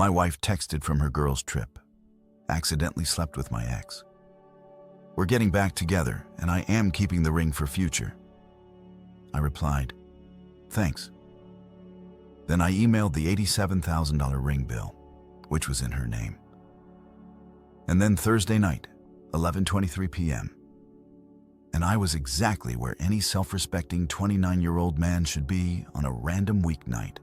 My wife texted from her girls' trip. Accidentally slept with my ex. We're getting back together, and I am keeping the ring for future. I replied, thanks. Then I emailed the $87,000 ring bill, which was in her name. And then Thursday night, 11:23 p.m., and I was exactly where any self-respecting 29-year-old man should be on a random weeknight,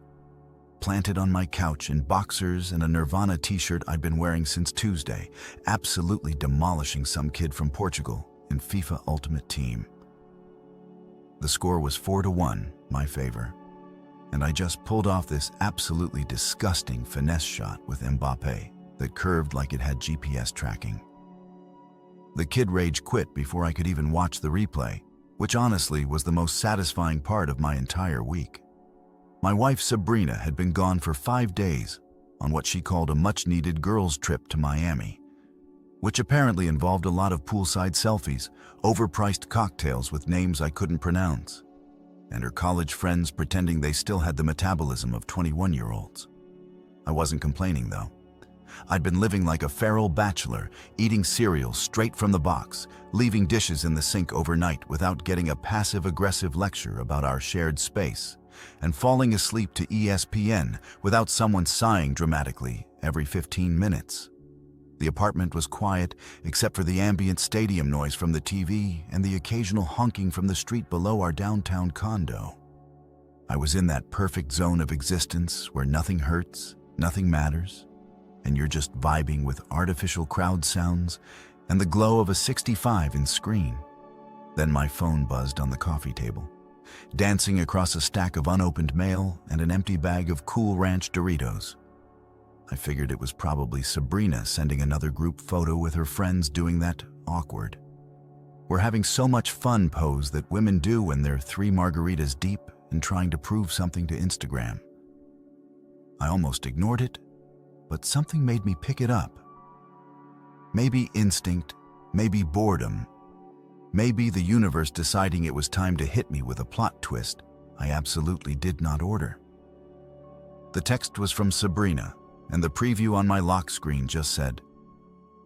planted on my couch in boxers and a Nirvana t-shirt I'd been wearing since Tuesday, absolutely demolishing some kid from Portugal in FIFA Ultimate Team. The score was 4-1, my favor, and I just pulled off this absolutely disgusting finesse shot with Mbappe that curved like it had GPS tracking. The kid rage quit before I could even watch the replay, which honestly was the most satisfying part of my entire week. My wife Sabrina had been gone for 5 days on what she called a much-needed girls' trip to Miami, which apparently involved a lot of poolside selfies, overpriced cocktails with names I couldn't pronounce, and her college friends pretending they still had the metabolism of 21-year-olds. I wasn't complaining, though. I'd been living like a feral bachelor, eating cereal straight from the box, leaving dishes in the sink overnight without getting a passive-aggressive lecture about our shared space, and falling asleep to ESPN without someone sighing dramatically every 15 minutes. The apartment was quiet except for the ambient stadium noise from the TV and the occasional honking from the street below our downtown condo. I was in that perfect zone of existence where nothing hurts, nothing matters, and you're just vibing with artificial crowd sounds and the glow of a 65-inch screen. Then my phone buzzed on the coffee table, dancing across a stack of unopened mail and an empty bag of Cool Ranch Doritos. I figured it was probably Sabrina sending another group photo with her friends doing that awkward "we're having so much fun" pose that women do when they're 3 margaritas deep and trying to prove something to Instagram. I almost ignored it, but something made me pick it up. Maybe instinct, maybe boredom, maybe the universe deciding it was time to hit me with a plot twist I absolutely did not order. The text was from Sabrina, and the preview on my lock screen just said,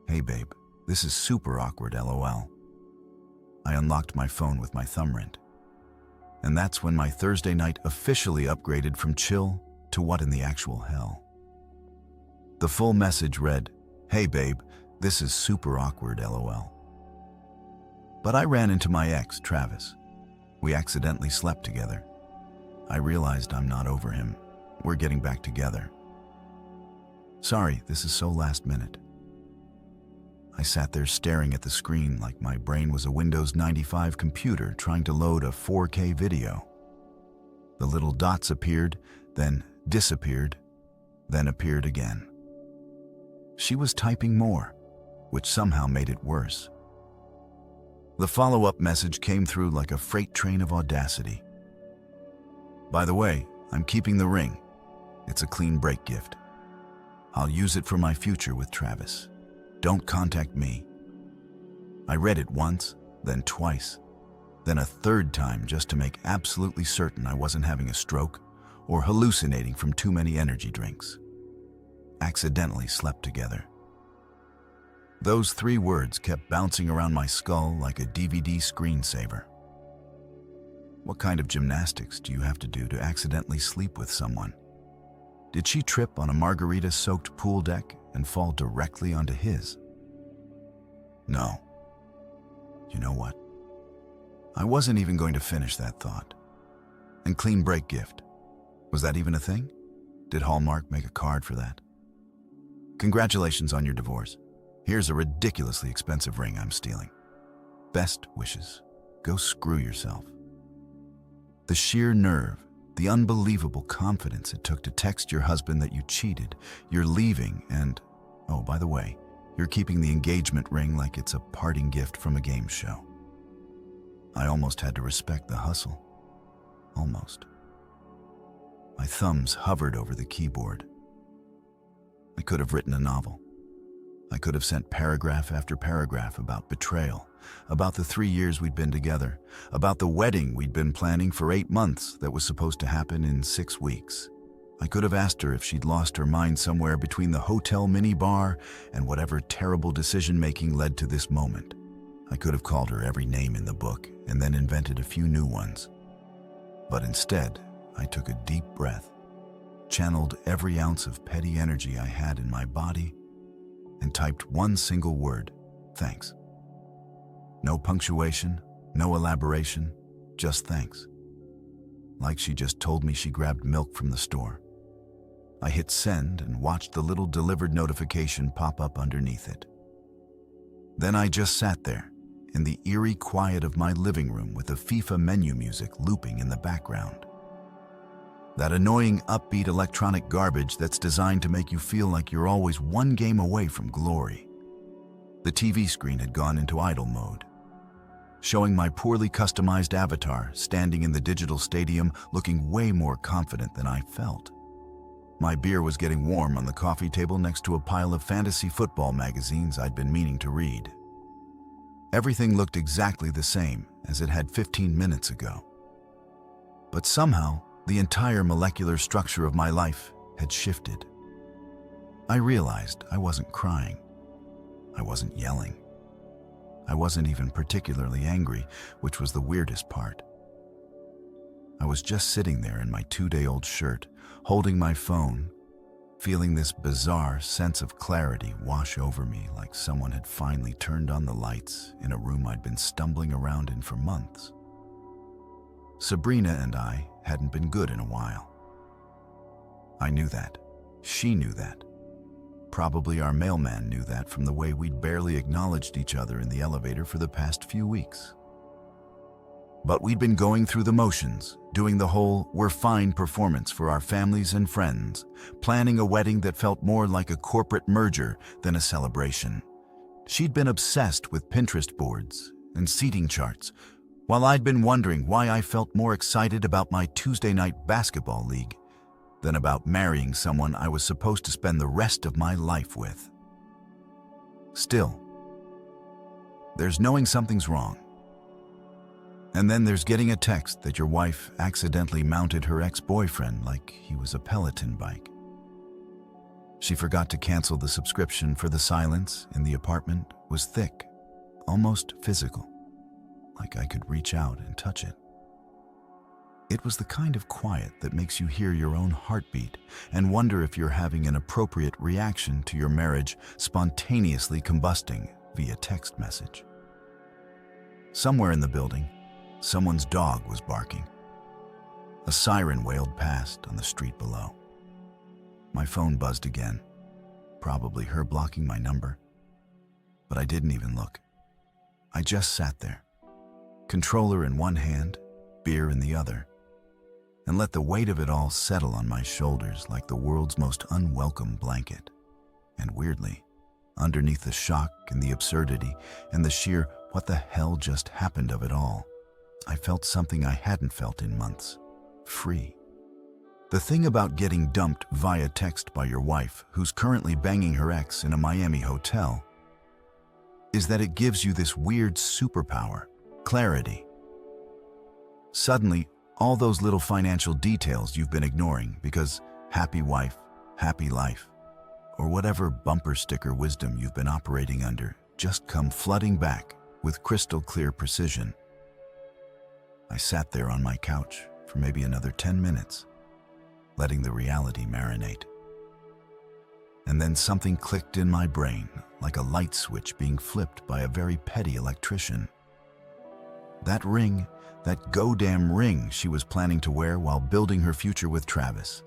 "Hey babe, this is super awkward, LOL." I unlocked my phone with my thumbprint. And that's when my Thursday night officially upgraded from chill to what in the actual hell. The full message read, "Hey babe, this is super awkward, LOL." But I ran into my ex, Travis. We accidentally slept together. I realized I'm not over him. We're getting back together. Sorry, this is so last minute. I sat there staring at the screen like my brain was a Windows 95 computer trying to load a 4K video. The little dots appeared, then disappeared, then appeared again. She was typing more, which somehow made it worse. The follow-up message came through like a freight train of audacity. "By the way, I'm keeping the ring. It's a clean break gift. I'll use it for my future with Travis. Don't contact me." I read it once, then twice, then a third time just to make absolutely certain I wasn't having a stroke or hallucinating from too many energy drinks. Accidentally slept together. Those 3 words kept bouncing around my skull like a DVD screensaver. What kind of gymnastics do you have to do to accidentally sleep with someone? Did she trip on a margarita-soaked pool deck and fall directly onto his? No. You know what? I wasn't even going to finish that thought. And clean break gift. Was that even a thing? Did Hallmark make a card for that? Congratulations on your divorce. Here's a ridiculously expensive ring I'm stealing. Best wishes. Go screw yourself. The sheer nerve, the unbelievable confidence it took to text your husband that you cheated, you're leaving, and, oh, by the way, you're keeping the engagement ring like it's a parting gift from a game show. I almost had to respect the hustle. Almost. My thumbs hovered over the keyboard. I could have written a novel. I could have sent paragraph after paragraph about betrayal, about the 3 years we'd been together, about the wedding we'd been planning for 8 months that was supposed to happen in 6 weeks. I could have asked her if she'd lost her mind somewhere between the hotel minibar and whatever terrible decision-making led to this moment. I could have called her every name in the book and then invented a few new ones. But instead, I took a deep breath, channeled every ounce of petty energy I had in my body, and typed one single word: thanks. No punctuation, no elaboration, just thanks. Like she just told me she grabbed milk from the store. I hit send and watched the little delivered notification pop up underneath it. Then I just sat there, in the eerie quiet of my living room with the FIFA menu music looping in the background. That annoying upbeat electronic garbage that's designed to make you feel like you're always one game away from glory. The TV screen had gone into idle mode, showing my poorly customized avatar standing in the digital stadium looking way more confident than I felt. My beer was getting warm on the coffee table next to a pile of fantasy football magazines I'd been meaning to read. Everything looked exactly the same as it had 15 minutes ago. But somehow, the entire molecular structure of my life had shifted. I realized I wasn't crying. I wasn't yelling. I wasn't even particularly angry, which was the weirdest part. I was just sitting there in my 2-day-old shirt, holding my phone, feeling this bizarre sense of clarity wash over me like someone had finally turned on the lights in a room I'd been stumbling around in for months. Sabrina and I hadn't been good in a while. I knew that. She knew that. Probably our mailman knew that from the way we'd barely acknowledged each other in the elevator for the past few weeks. But we'd been going through the motions, doing the whole "we're fine" performance for our families and friends, planning a wedding that felt more like a corporate merger than a celebration. She'd been obsessed with Pinterest boards and seating charts, while I'd been wondering why I felt more excited about my Tuesday night basketball league than about marrying someone I was supposed to spend the rest of my life with. Still, there's knowing something's wrong. And then there's getting a text that your wife accidentally mounted her ex-boyfriend like he was a Peloton bike. She forgot to cancel the subscription, for the silence in the apartment was thick, almost physical, like I could reach out and touch it. It was the kind of quiet that makes you hear your own heartbeat and wonder if you're having an appropriate reaction to your marriage spontaneously combusting via text message. Somewhere in the building, someone's dog was barking. A siren wailed past on the street below. My phone buzzed again, probably her blocking my number. But I didn't even look. I just sat there, controller in one hand, beer in the other, and let the weight of it all settle on my shoulders like the world's most unwelcome blanket. And weirdly, underneath the shock and the absurdity and the sheer what the hell just happened of it all, I felt something I hadn't felt in months: free. The thing about getting dumped via text by your wife, who's currently banging her ex in a Miami hotel, is that it gives you this weird superpower: clarity. Suddenly, all those little financial details you've been ignoring because happy wife, happy life, or whatever bumper sticker wisdom you've been operating under just come flooding back with crystal clear precision. I sat there on my couch for maybe another 10 minutes, letting the reality marinate. And then something clicked in my brain like a light switch being flipped by a very petty electrician. That ring, that goddamn ring she was planning to wear while building her future with Travis,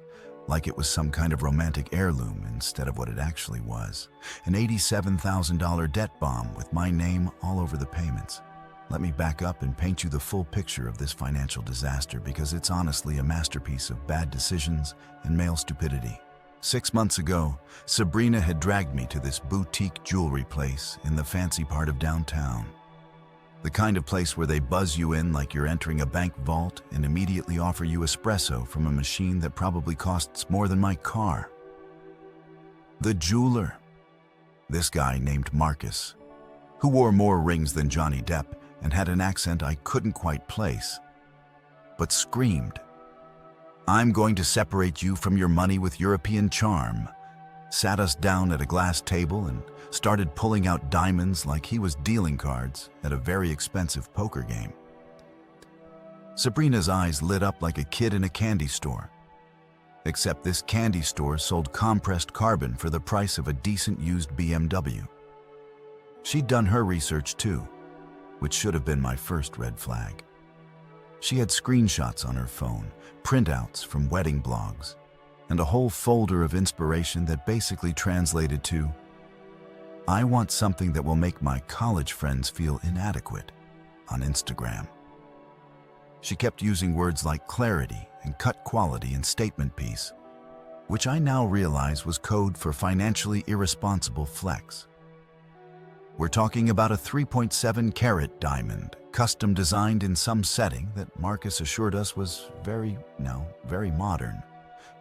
like it was some kind of romantic heirloom instead of what it actually was, an $87,000 debt bomb with my name all over the payments. Let me back up and paint you the full picture of this financial disaster, because it's honestly a masterpiece of bad decisions and male stupidity. 6 months ago, Sabrina had dragged me to this boutique jewelry place in the fancy part of downtown. The kind of place where they buzz you in like you're entering a bank vault and immediately offer you espresso from a machine that probably costs more than my car. The jeweler, this guy named Marcus, who wore more rings than Johnny Depp and had an accent I couldn't quite place, but screamed I'm going to separate you from your money with European charm, sat us down at a glass table and started pulling out diamonds like he was dealing cards at a very expensive poker game. Sabrina's eyes lit up like a kid in a candy store. Except this candy store sold compressed carbon for the price of a decent used BMW. She'd done her research too, which should have been my first red flag. She had screenshots on her phone, printouts from wedding blogs, and a whole folder of inspiration that basically translated to, "I want something that will make my college friends feel inadequate," on Instagram. She kept using words like clarity and cut quality in statement piece, which I now realize was code for financially irresponsible flex. We're talking about a 3.7 carat diamond, custom designed in some setting that Marcus assured us was very modern,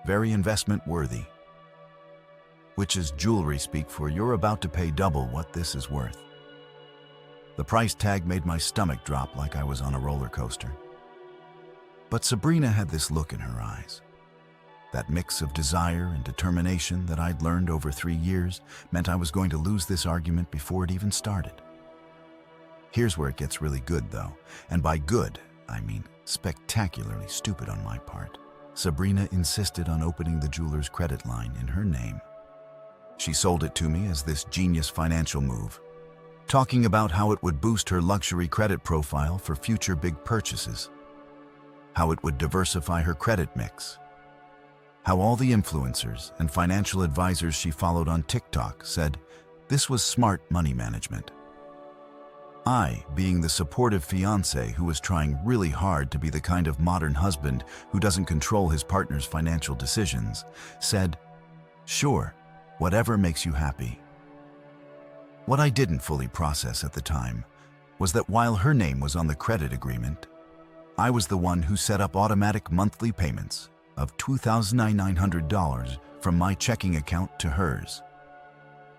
very investment worthy. Which is jewelry speak for you're about to pay double what this is worth. The price tag made my stomach drop like I was on a roller coaster. But Sabrina had this look in her eyes. That mix of desire and determination that I'd learned over 3 years meant I was going to lose this argument before it even started. Here's where it gets really good though, and by good, I mean spectacularly stupid on my part. Sabrina insisted on opening the jeweler's credit line in her name. She sold it to me as this genius financial move, talking about how it would boost her luxury credit profile for future big purchases, how it would diversify her credit mix, how all the influencers and financial advisors she followed on TikTok said this was smart money management. I, being the supportive fiancé who was trying really hard to be the kind of modern husband who doesn't control his partner's financial decisions, said, "Sure, whatever makes you happy." What I didn't fully process at the time was that while her name was on the credit agreement, I was the one who set up automatic monthly payments of $2,900 from my checking account to hers,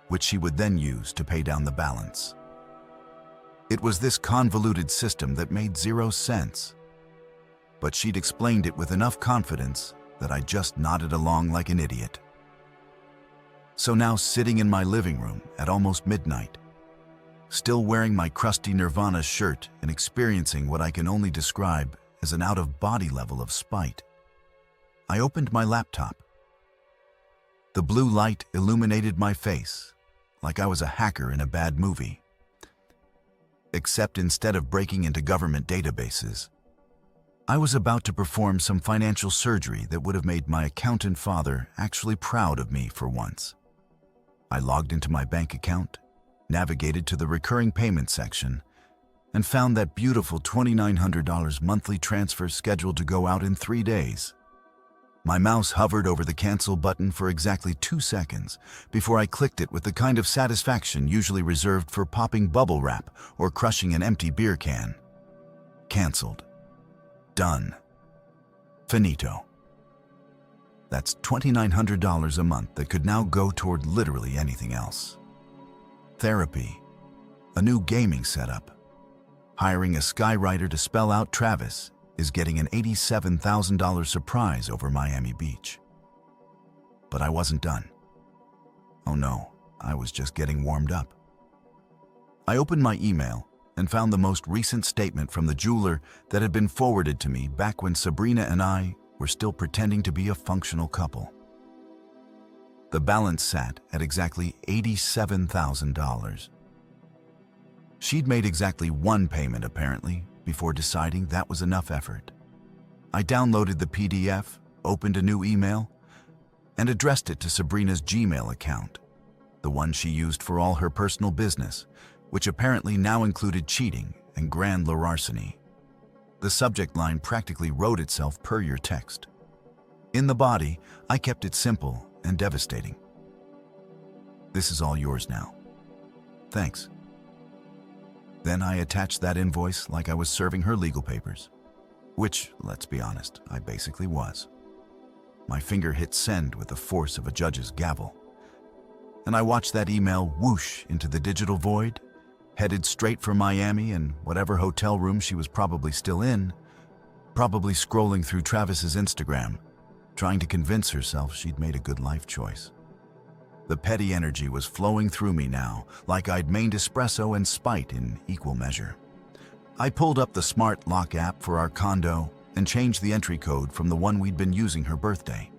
which she would then use to pay down the balance. It was this convoluted system that made 0 sense, but she'd explained it with enough confidence that I just nodded along like an idiot. So now, sitting in my living room at almost midnight, still wearing my crusty Nirvana shirt and experiencing what I can only describe as an out-of-body level of spite, I opened my laptop. The blue light illuminated my face like I was a hacker in a bad movie. Except instead of breaking into government databases, I was about to perform some financial surgery that would have made my accountant father actually proud of me for once. I logged into my bank account, navigated to the recurring payment section, and found that beautiful $2,900 monthly transfer scheduled to go out in 3 days. My mouse hovered over the cancel button for exactly 2 seconds before I clicked it with the kind of satisfaction usually reserved for popping bubble wrap or crushing an empty beer can. Canceled. Done. Finito. That's $2,900 a month that could now go toward literally anything else. Therapy. A new gaming setup. Hiring a skywriter to spell out Travis is getting an $87,000 surprise over Miami Beach. But I wasn't done. Oh no, I was just getting warmed up. I opened my email and found the most recent statement from the jeweler that had been forwarded to me back when Sabrina and I were still pretending to be a functional couple. The balance sat at exactly $87,000. She'd made exactly 1 payment, apparently, before deciding that was enough effort. I downloaded the PDF, opened a new email, and addressed it to Sabrina's Gmail account, the one she used for all her personal business, which apparently now included cheating and grand larceny. The subject line practically wrote itself per your text. In the body, I kept it simple and devastating. "This is all yours now. Thanks." Then I attached that invoice like I was serving her legal papers, which, let's be honest, I basically was. My finger hit send with the force of a judge's gavel, and I watched that email whoosh into the digital void, headed straight for Miami and whatever hotel room she was probably still in, probably scrolling through Travis's Instagram, trying to convince herself she'd made a good life choice. The petty energy was flowing through me now, like I'd mained espresso and spite in equal measure. I pulled up the smart lock app for our condo and changed the entry code from the one we'd been using her birthday,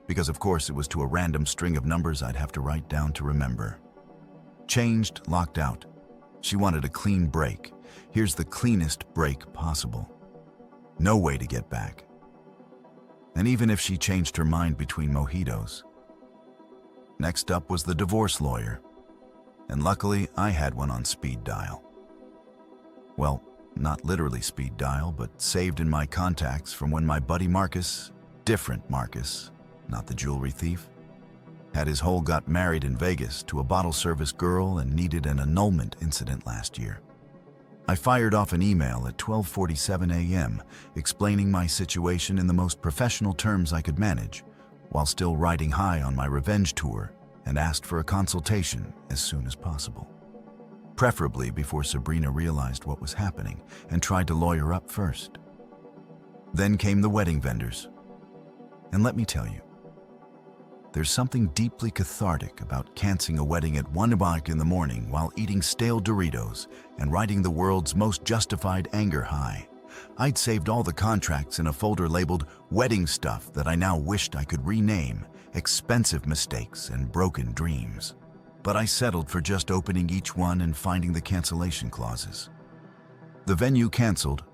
because of course it was to a random string of numbers I'd have to write down to remember. Changed, locked out. She wanted a clean break. Here's the cleanest break possible. No way to get back. And even if she changed her mind between mojitos. Next up was the divorce lawyer. And luckily, I had one on speed dial. Well, not literally speed dial, but saved in my contacts from when my buddy Marcus, different Marcus, not the jewelry thief, had his whole got married in Vegas to a bottle service girl and needed an annulment incident last year. I fired off an email at 12:47 a.m. explaining my situation in the most professional terms I could manage, while still riding high on my revenge tour, and asked for a consultation as soon as possible. Preferably before Sabrina realized what was happening and tried to lawyer up first. Then came the wedding vendors. And let me tell you, there's something deeply cathartic about canceling a wedding at 1 o'clock in the morning while eating stale Doritos and riding the world's most justified anger high. I'd saved all the contracts in a folder labeled wedding stuff that I now wished I could rename expensive mistakes and broken dreams. But I settled for just opening each one and finding the cancellation clauses. The venue canceled,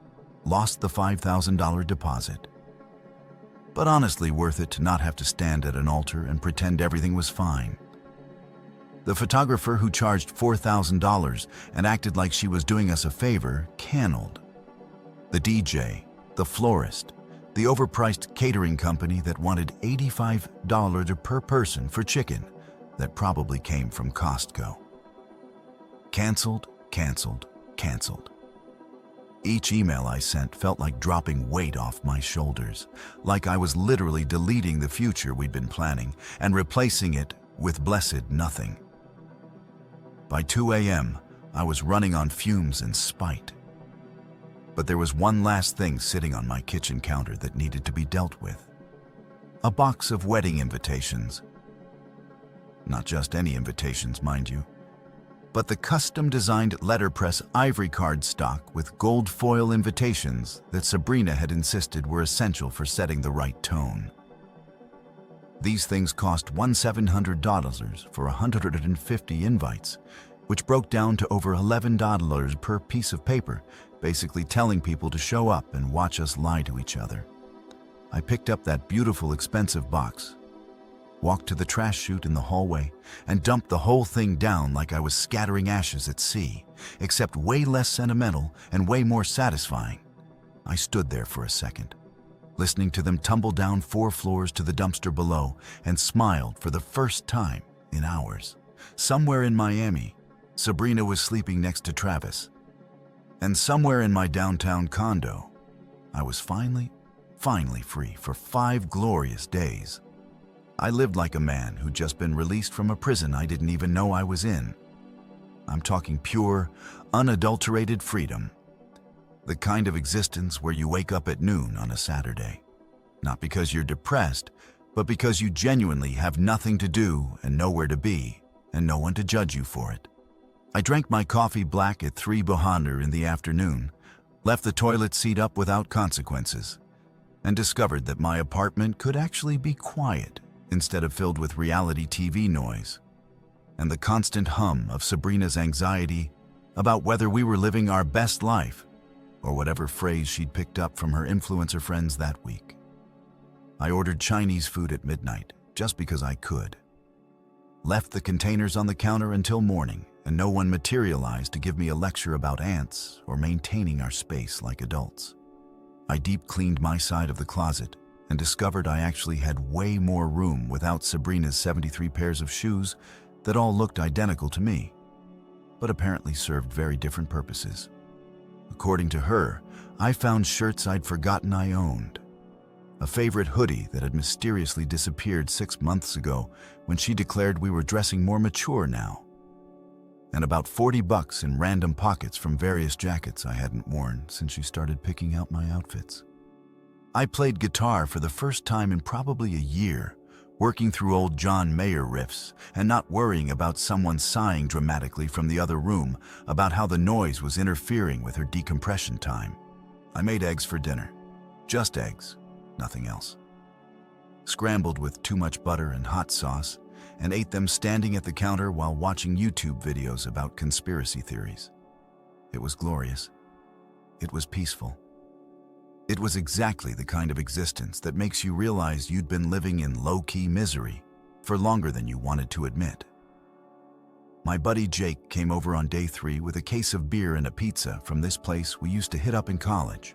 lost the $5,000 deposit. But honestly worth it to not have to stand at an altar and pretend everything was fine. The photographer who charged $4,000 and acted like she was doing us a favor canned. The DJ, the florist, the overpriced catering company that wanted $85 per person for chicken that probably came from Costco. Canceled, canceled, canceled. Each email I sent felt like dropping weight off my shoulders, like I was literally deleting the future we'd been planning and replacing it with blessed nothing. By 2 a.m., I was running on fumes and spite. But there was one last thing sitting on my kitchen counter that needed to be dealt with. A box of wedding invitations. Not just any invitations, mind you, but the custom-designed letterpress ivory card stock with gold foil invitations that Sabrina had insisted were essential for setting the right tone. These things cost $1,700 for 150 invites, which broke down to over $11 per piece of paper, basically telling people to show up and watch us lie to each other. I picked up that beautiful, expensive box, walked to the trash chute in the hallway, and dumped the whole thing down like I was scattering ashes at sea, except way less sentimental and way more satisfying. I stood there for a second, listening to them tumble down 4 floors to the dumpster below, and smiled for the first time in hours. Somewhere in Miami, Sabrina was sleeping next to Travis. And somewhere in my downtown condo, I was finally free for 5 glorious days. I lived like a man who'd just been released from a prison I didn't even know I was in. I'm talking pure, unadulterated freedom. The kind of existence where you wake up at noon on a Saturday. Not because you're depressed, but because you genuinely have nothing to do and nowhere to be, and no one to judge you for it. I drank my coffee black at 3 Bohander in the afternoon, left the toilet seat up without consequences, and discovered that my apartment could actually be quiet instead of filled with reality TV noise, and the constant hum of Sabrina's anxiety about whether we were living our best life, or whatever phrase she'd picked up from her influencer friends that week. I ordered Chinese food at midnight, just because I could. Left the containers on the counter until morning, and no one materialized to give me a lecture about ants or maintaining our space like adults. I deep cleaned my side of the closet and discovered I actually had way more room without Sabrina's 73 pairs of shoes that all looked identical to me, but apparently served very different purposes. According to her, I found shirts I'd forgotten I owned. A favorite hoodie that had mysteriously disappeared 6 months ago when she declared we were dressing more mature now. And about $40 in random pockets from various jackets I hadn't worn since she started picking out my outfits. I played guitar for the first time in probably a year, working through old John Mayer riffs and not worrying about someone sighing dramatically from the other room about how the noise was interfering with her decompression time. I made eggs for dinner. Just eggs, nothing else. Scrambled with too much butter and hot sauce, and ate them standing at the counter while watching YouTube videos about conspiracy theories. It was glorious. It was peaceful. It was exactly the kind of existence that makes you realize you'd been living in low-key misery for longer than you wanted to admit. My buddy Jake came over on day 3 with a case of beer and a pizza from this place we used to hit up in college.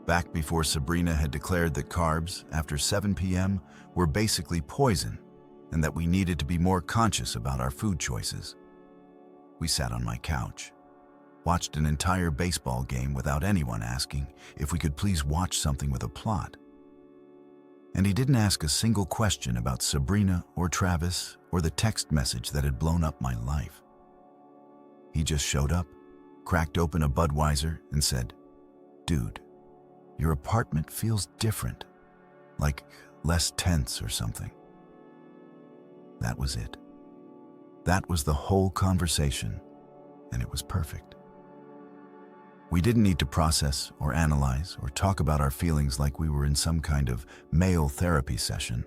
Back before Sabrina had declared that carbs after 7 p.m. were basically poison and that we needed to be more conscious about our food choices. We sat on my couch, watched an entire baseball game without anyone asking if we could please watch something with a plot. And he didn't ask a single question about Sabrina or Travis or the text message that had blown up my life. He just showed up, cracked open a Budweiser, and said, "Dude, your apartment feels different, like less tense or something." That was it. That was the whole conversation, and it was perfect. We didn't need to process or analyze or talk about our feelings like we were in some kind of male therapy session.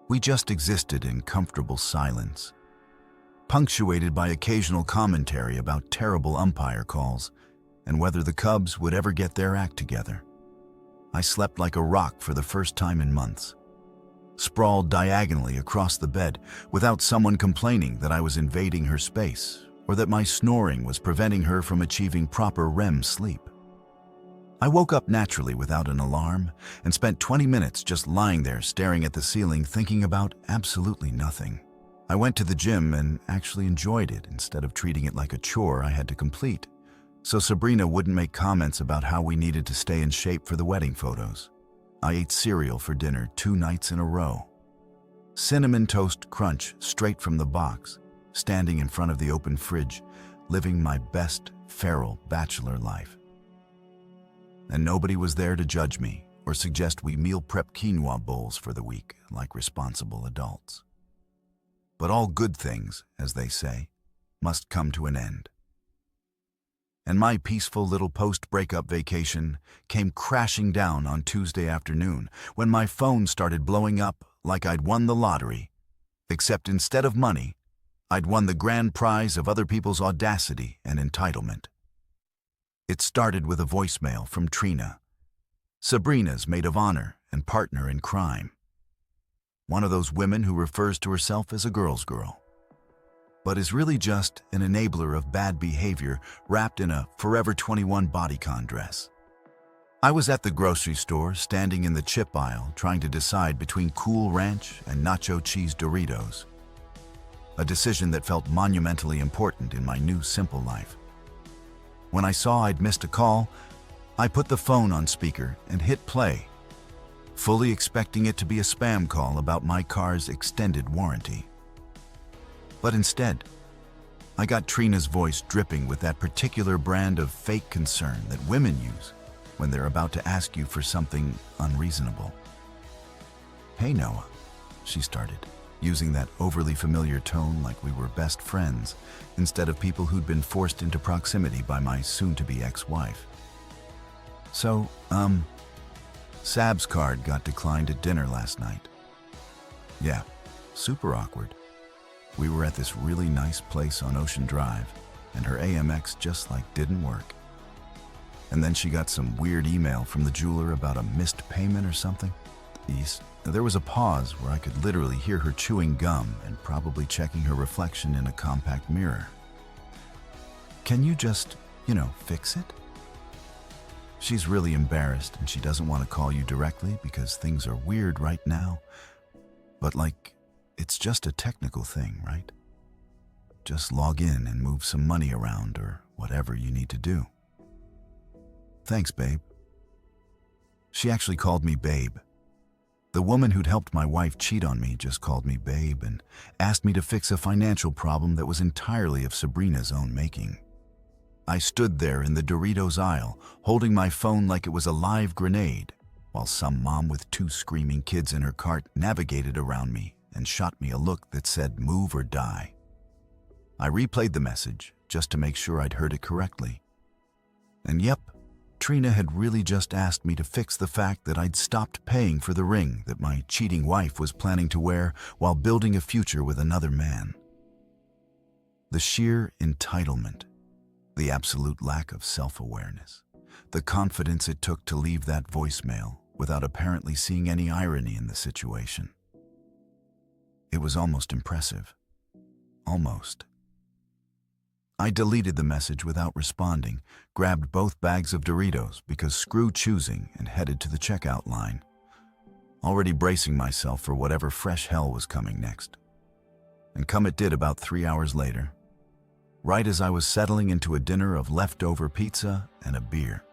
We just existed in comfortable silence, punctuated by occasional commentary about terrible umpire calls and whether the Cubs would ever get their act together. I slept like a rock for the first time in months, sprawled diagonally across the bed without someone complaining that I was invading her space or that my snoring was preventing her from achieving proper REM sleep. I woke up naturally without an alarm and spent 20 minutes just lying there staring at the ceiling thinking about absolutely nothing. I went to the gym and actually enjoyed it instead of treating it like a chore I had to complete, so Sabrina wouldn't make comments about how we needed to stay in shape for the wedding photos. I ate cereal for dinner 2 nights in a row. Cinnamon Toast Crunch straight from the box, standing in front of the open fridge, living my best feral bachelor life. And nobody was there to judge me or suggest we meal prep quinoa bowls for the week like responsible adults. But all good things, as they say, must come to an end. And my peaceful little post-breakup vacation came crashing down on Tuesday afternoon when my phone started blowing up like I'd won the lottery, except instead of money, I'd won the grand prize of other people's audacity and entitlement. It started with a voicemail from Trina, Sabrina's maid of honor and partner in crime. One of those women who refers to herself as a girl's girl, but is really just an enabler of bad behavior wrapped in a Forever 21 bodycon dress. I was at the grocery store, standing in the chip aisle, trying to decide between Cool Ranch and Nacho Cheese Doritos, a decision that felt monumentally important in my new simple life. When I saw I'd missed a call, I put the phone on speaker and hit play, fully expecting it to be a spam call about my car's extended warranty. But instead, I got Trina's voice dripping with that particular brand of fake concern that women use when they're about to ask you for something unreasonable. "Hey Noah," she started, using that overly familiar tone like we were best friends instead of people who'd been forced into proximity by my soon-to-be ex-wife. "So, Sab's card got declined at dinner last night." "Yeah, super awkward. We were at this really nice place on Ocean Drive, and her AMX just didn't work. And then she got some weird email from the jeweler about a missed payment or something." There was a pause where I could literally hear her chewing gum and probably checking her reflection in a compact mirror. "Can you just, fix it? She's really embarrassed and she doesn't want to call you directly because things are weird right now. But it's just a technical thing, right? Just log in and move some money around or whatever you need to do." "Thanks, babe." She actually called me babe. The woman who'd helped my wife cheat on me just called me babe and asked me to fix a financial problem that was entirely of Sabrina's own making. I stood there in the Doritos aisle, holding my phone like it was a live grenade, while some mom with 2 screaming kids in her cart navigated around me and shot me a look that said, "Move or die." I replayed the message just to make sure I'd heard it correctly. And yep, Trina had really just asked me to fix the fact that I'd stopped paying for the ring that my cheating wife was planning to wear while building a future with another man. The sheer entitlement, the absolute lack of self-awareness, the confidence it took to leave that voicemail without apparently seeing any irony in the situation. It was almost impressive. Almost. I deleted the message without responding, grabbed both bags of Doritos because screw choosing, and headed to the checkout line, already bracing myself for whatever fresh hell was coming next. And come it did about 3 hours later, right as I was settling into a dinner of leftover pizza and a beer.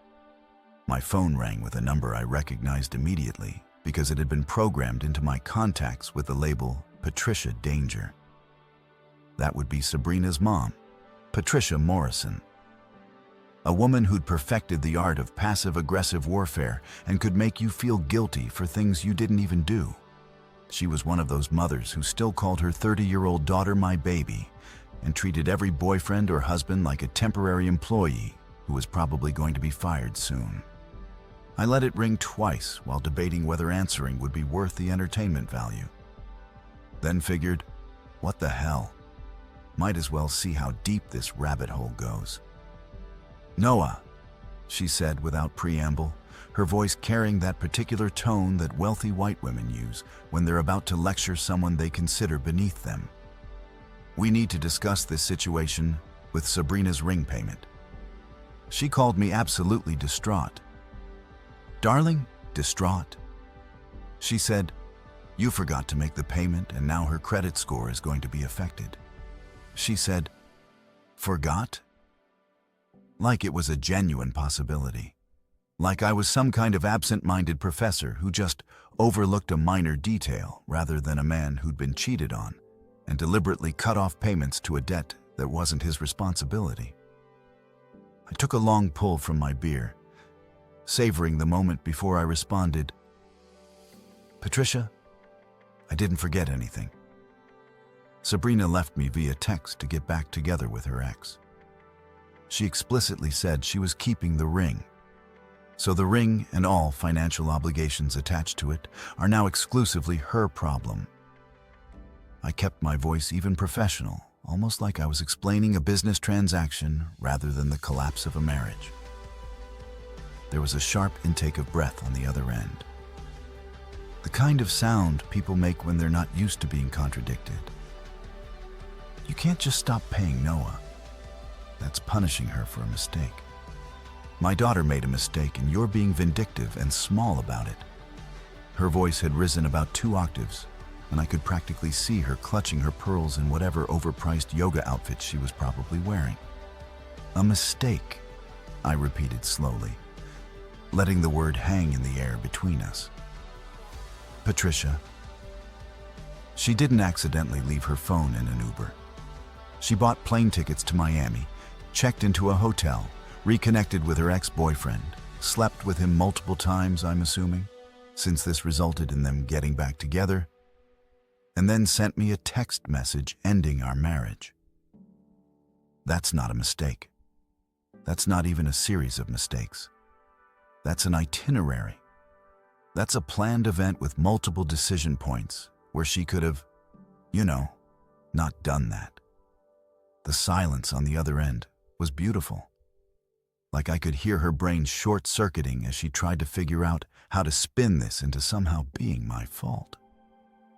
My phone rang with a number I recognized immediately because it had been programmed into my contacts with the label Patricia Danger. That would be Sabrina's mom, Patricia Morrison. A woman who'd perfected the art of passive-aggressive warfare and could make you feel guilty for things you didn't even do. She was one of those mothers who still called her 30-year-old daughter my baby and treated every boyfriend or husband like a temporary employee who was probably going to be fired soon. I let it ring twice while debating whether answering would be worth the entertainment value. Then figured, what the hell? Might as well see how deep this rabbit hole goes. "Noah," she said without preamble, her voice carrying that particular tone that wealthy white women use when they're about to lecture someone they consider beneath them. "We need to discuss this situation with Sabrina's ring payment." She called me absolutely distraught. "Darling, distraught?" She said, "You forgot to make the payment and now her credit score is going to be affected." She said, "Forgot?" Like it was a genuine possibility. Like I was some kind of absent-minded professor who just overlooked a minor detail rather than a man who'd been cheated on and deliberately cut off payments to a debt that wasn't his responsibility. I took a long pull from my beer, savoring the moment before I responded, "Patricia, I didn't forget anything. Sabrina left me via text to get back together with her ex. She explicitly said she was keeping the ring. So the ring and all financial obligations attached to it are now exclusively her problem." I kept my voice even professional, almost like I was explaining a business transaction rather than the collapse of a marriage. There was a sharp intake of breath on the other end. The kind of sound people make when they're not used to being contradicted. You can't just stop paying Noah. That's punishing her for a mistake. My daughter made a mistake and you're being vindictive and small about it. Her voice had risen about 2 octaves, and I could practically see her clutching her pearls in whatever overpriced yoga outfit she was probably wearing. "A mistake," I repeated slowly, letting the word hang in the air between us. "Patricia." She didn't accidentally leave her phone in an Uber. She bought plane tickets to Miami, checked into a hotel, reconnected with her ex-boyfriend, slept with him multiple times, I'm assuming, since this resulted in them getting back together, and then sent me a text message ending our marriage. That's not a mistake. That's not even a series of mistakes. That's an itinerary. That's a planned event with multiple decision points where she could have, not done that. The silence on the other end was beautiful. Like I could hear her brain short-circuiting as she tried to figure out how to spin this into somehow being my fault.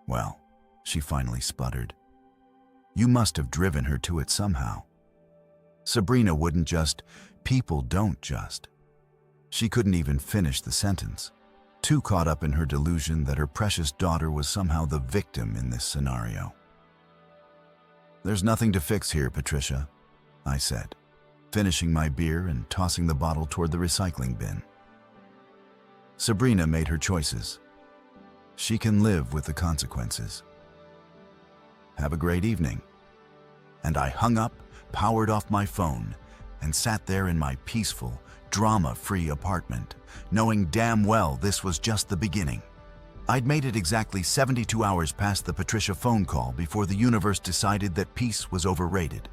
"Well," she finally sputtered, "you must have driven her to it somehow. Sabrina wouldn't just, people don't just." She couldn't even finish the sentence, too caught up in her delusion that her precious daughter was somehow the victim in this scenario. "There's nothing to fix here, Patricia," I said, finishing my beer and tossing the bottle toward the recycling bin. "Sabrina made her choices. She can live with the consequences. Have a great evening." And I hung up, powered off my phone, and sat there in my peaceful, drama-free apartment, knowing damn well this was just the beginning. I'd made it exactly 72 hours past the Patricia phone call before the universe decided that peace was overrated,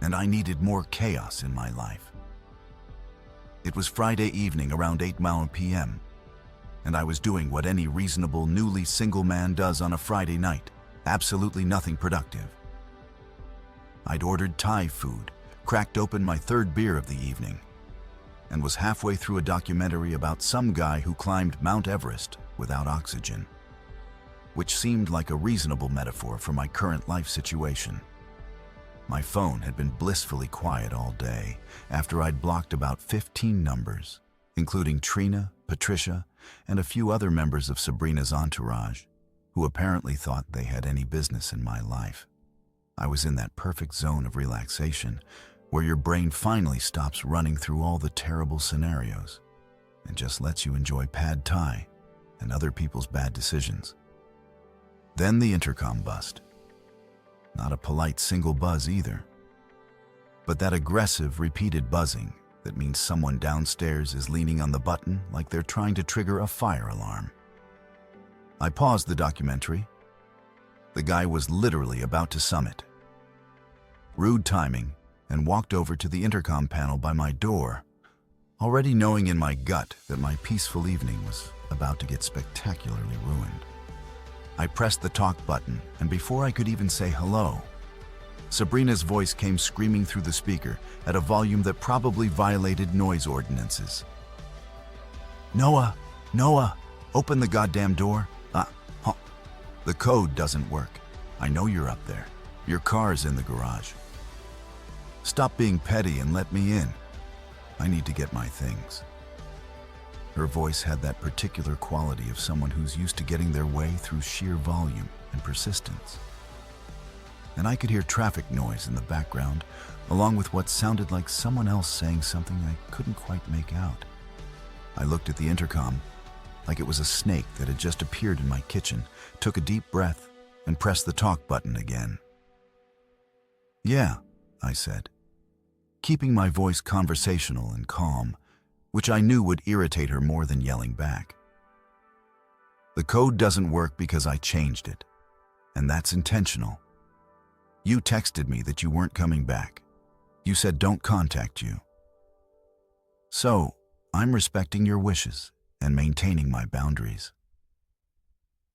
and I needed more chaos in my life. It was Friday evening around 8 p.m., and I was doing what any reasonable, newly single man does on a Friday night, absolutely nothing productive. I'd ordered Thai food, cracked open my third beer of the evening, and was halfway through a documentary about some guy who climbed Mount Everest without oxygen, which seemed like a reasonable metaphor for my current life situation. My phone had been blissfully quiet all day after I'd blocked about 15 numbers, including Trina, Patricia, and a few other members of Sabrina's entourage, who apparently thought they had any business in my life. I was in that perfect zone of relaxation where your brain finally stops running through all the terrible scenarios and just lets you enjoy pad thai and other people's bad decisions. Then the intercom buzzed. Not a polite single buzz either, but that aggressive, repeated buzzing that means someone downstairs is leaning on the button like they're trying to trigger a fire alarm. I paused the documentary. The guy was literally about to summit. Rude timing, and walked over to the intercom panel by my door, already knowing in my gut that my peaceful evening was about to get spectacularly ruined. I pressed the talk button, and before I could even say hello, Sabrina's voice came screaming through the speaker at a volume that probably violated noise ordinances. Noah, open the goddamn door. The code doesn't work. I know you're up there. Your car's in the garage. Stop being petty and let me in. I need to get my things. Her voice had that particular quality of someone who's used to getting their way through sheer volume and persistence. And I could hear traffic noise in the background, along with what sounded like someone else saying something I couldn't quite make out. I looked at the intercom like it was a snake that had just appeared in my kitchen, took a deep breath, and pressed the talk button again. "Yeah," I said, keeping my voice conversational and calm, which I knew would irritate her more than yelling back. "The code doesn't work because I changed it, and that's intentional. You texted me that you weren't coming back. You said don't contact you. So, I'm respecting your wishes and maintaining my boundaries."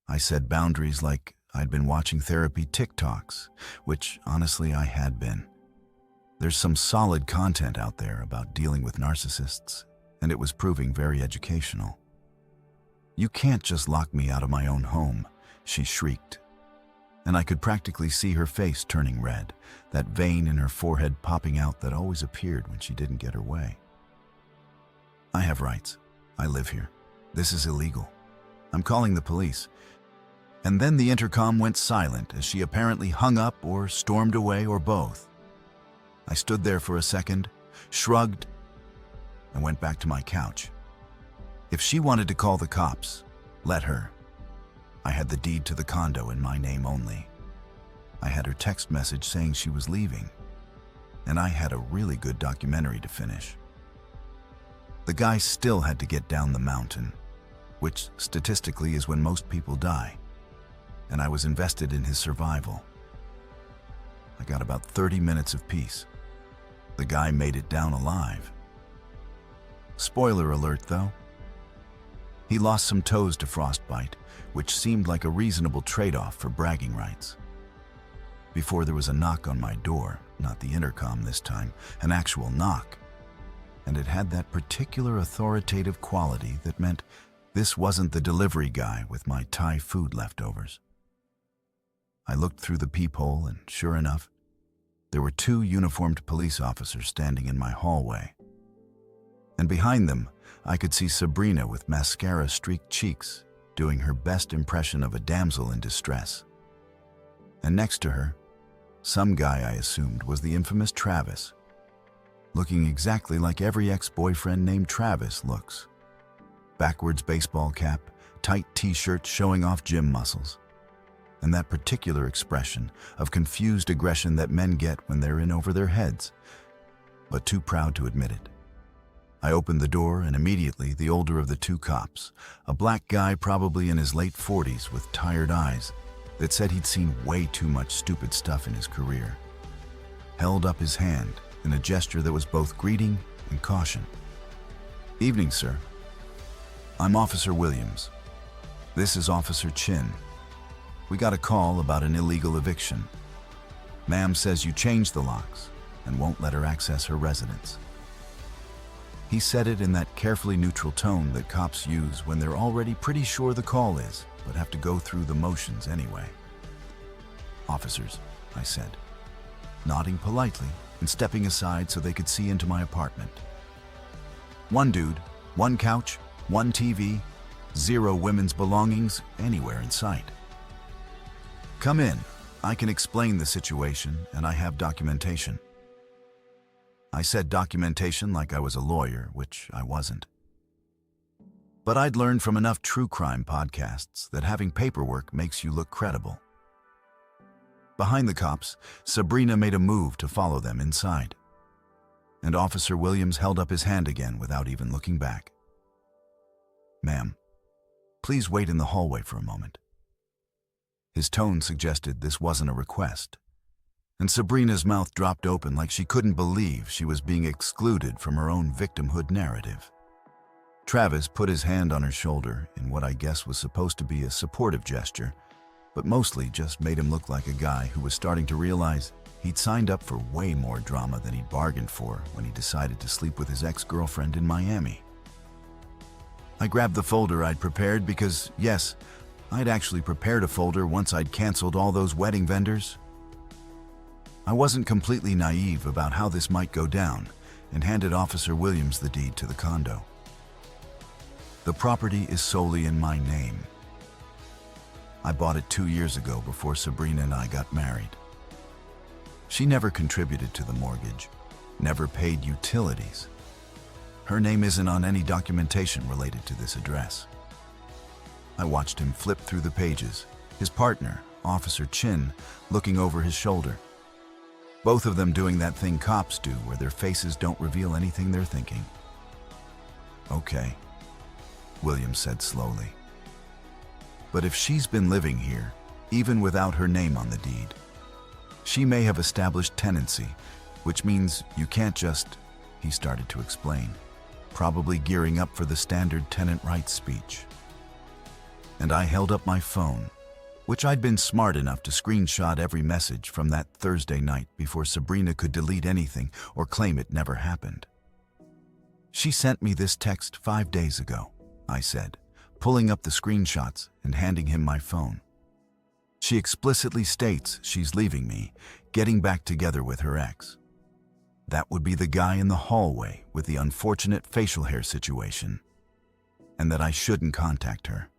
I said boundaries like I'd been watching therapy TikToks, which honestly I had been. There's some solid content out there about dealing with narcissists, and it was proving very educational. "You can't just lock me out of my own home," she shrieked. And I could practically see her face turning red, that vein in her forehead popping out that always appeared when she didn't get her way. "I have rights. I live here. This is illegal. I'm calling the police." And then the intercom went silent as she apparently hung up or stormed away or both. I stood there for a second, shrugged, and went back to my couch. If she wanted to call the cops, let her. I had the deed to the condo in my name only. I had her text message saying she was leaving, and I had a really good documentary to finish. The guy still had to get down the mountain, which statistically is when most people die, and I was invested in his survival. I got about 30 minutes of peace. The guy made it down alive. Spoiler alert, though. He lost some toes to frostbite, which seemed like a reasonable trade-off for bragging rights. Before there was a knock on my door, not the intercom this time, an actual knock. And it had that particular authoritative quality that meant this wasn't the delivery guy with my Thai food leftovers. I looked through the peephole, and sure enough, there were 2 uniformed police officers standing in my hallway. And behind them, I could see Sabrina with mascara-streaked cheeks doing her best impression of a damsel in distress. And next to her, some guy I assumed was the infamous Travis, looking exactly like every ex-boyfriend named Travis looks. Backwards baseball cap, tight t-shirt showing off gym muscles, and that particular expression of confused aggression that men get when they're in over their heads. but too proud to admit it. I opened the door, and immediately the older of the two cops, a black guy probably in his late 40s with tired eyes that said he'd seen way too much stupid stuff in his career, held up his hand in a gesture that was both greeting and caution. "Evening, sir. I'm Officer Williams. This is Officer Chin. We got a call about an illegal eviction. Ma'am says you changed the locks and won't let her access her residence." He said it in that carefully neutral tone that cops use when they're already pretty sure the call is, but have to go through the motions anyway. "Officers," I said, nodding politely and stepping aside so they could see into my apartment. "One dude, one couch, one TV, 0 women's belongings anywhere in sight. Come in. I can explain the situation, and I have documentation." I said documentation like I was a lawyer, which I wasn't. But I'd learned from enough true crime podcasts that having paperwork makes you look credible. Behind the cops, Sabrina made a move to follow them inside, and Officer Williams held up his hand again without even looking back. "Ma'am, please wait in the hallway for a moment." His tone suggested this wasn't a request, and Sabrina's mouth dropped open like she couldn't believe she was being excluded from her own victimhood narrative. Travis put his hand on her shoulder in what I guess was supposed to be a supportive gesture, but mostly just made him look like a guy who was starting to realize he'd signed up for way more drama than he'd bargained for when he decided to sleep with his ex-girlfriend in Miami. I grabbed the folder I'd prepared because, yes, I'd actually prepared a folder once I'd canceled all those wedding vendors. I wasn't completely naive about how this might go down and handed Officer Williams the deed to the condo. "The property is solely in my name. I bought it 2 years ago before Sabrina and I got married. She never contributed to the mortgage, never paid utilities. Her name isn't on any documentation related to this address." I watched him flip through the pages, his partner, Officer Chin, looking over his shoulder. Both of them doing that thing cops do where their faces don't reveal anything they're thinking. "Okay," Williams said slowly. "But if she's been living here, even without her name on the deed, she may have established tenancy, which means you can't just," he started to explain, probably gearing up for the standard tenant rights speech. And I held up my phone, which I'd been smart enough to screenshot every message from that Thursday night before Sabrina could delete anything or claim it never happened. "She sent me this text 5 days ago," I said, pulling up the screenshots and handing him my phone. "She explicitly states she's leaving me, getting back together with her ex. That would be the guy in the hallway with the unfortunate facial hair situation, and that I shouldn't contact her.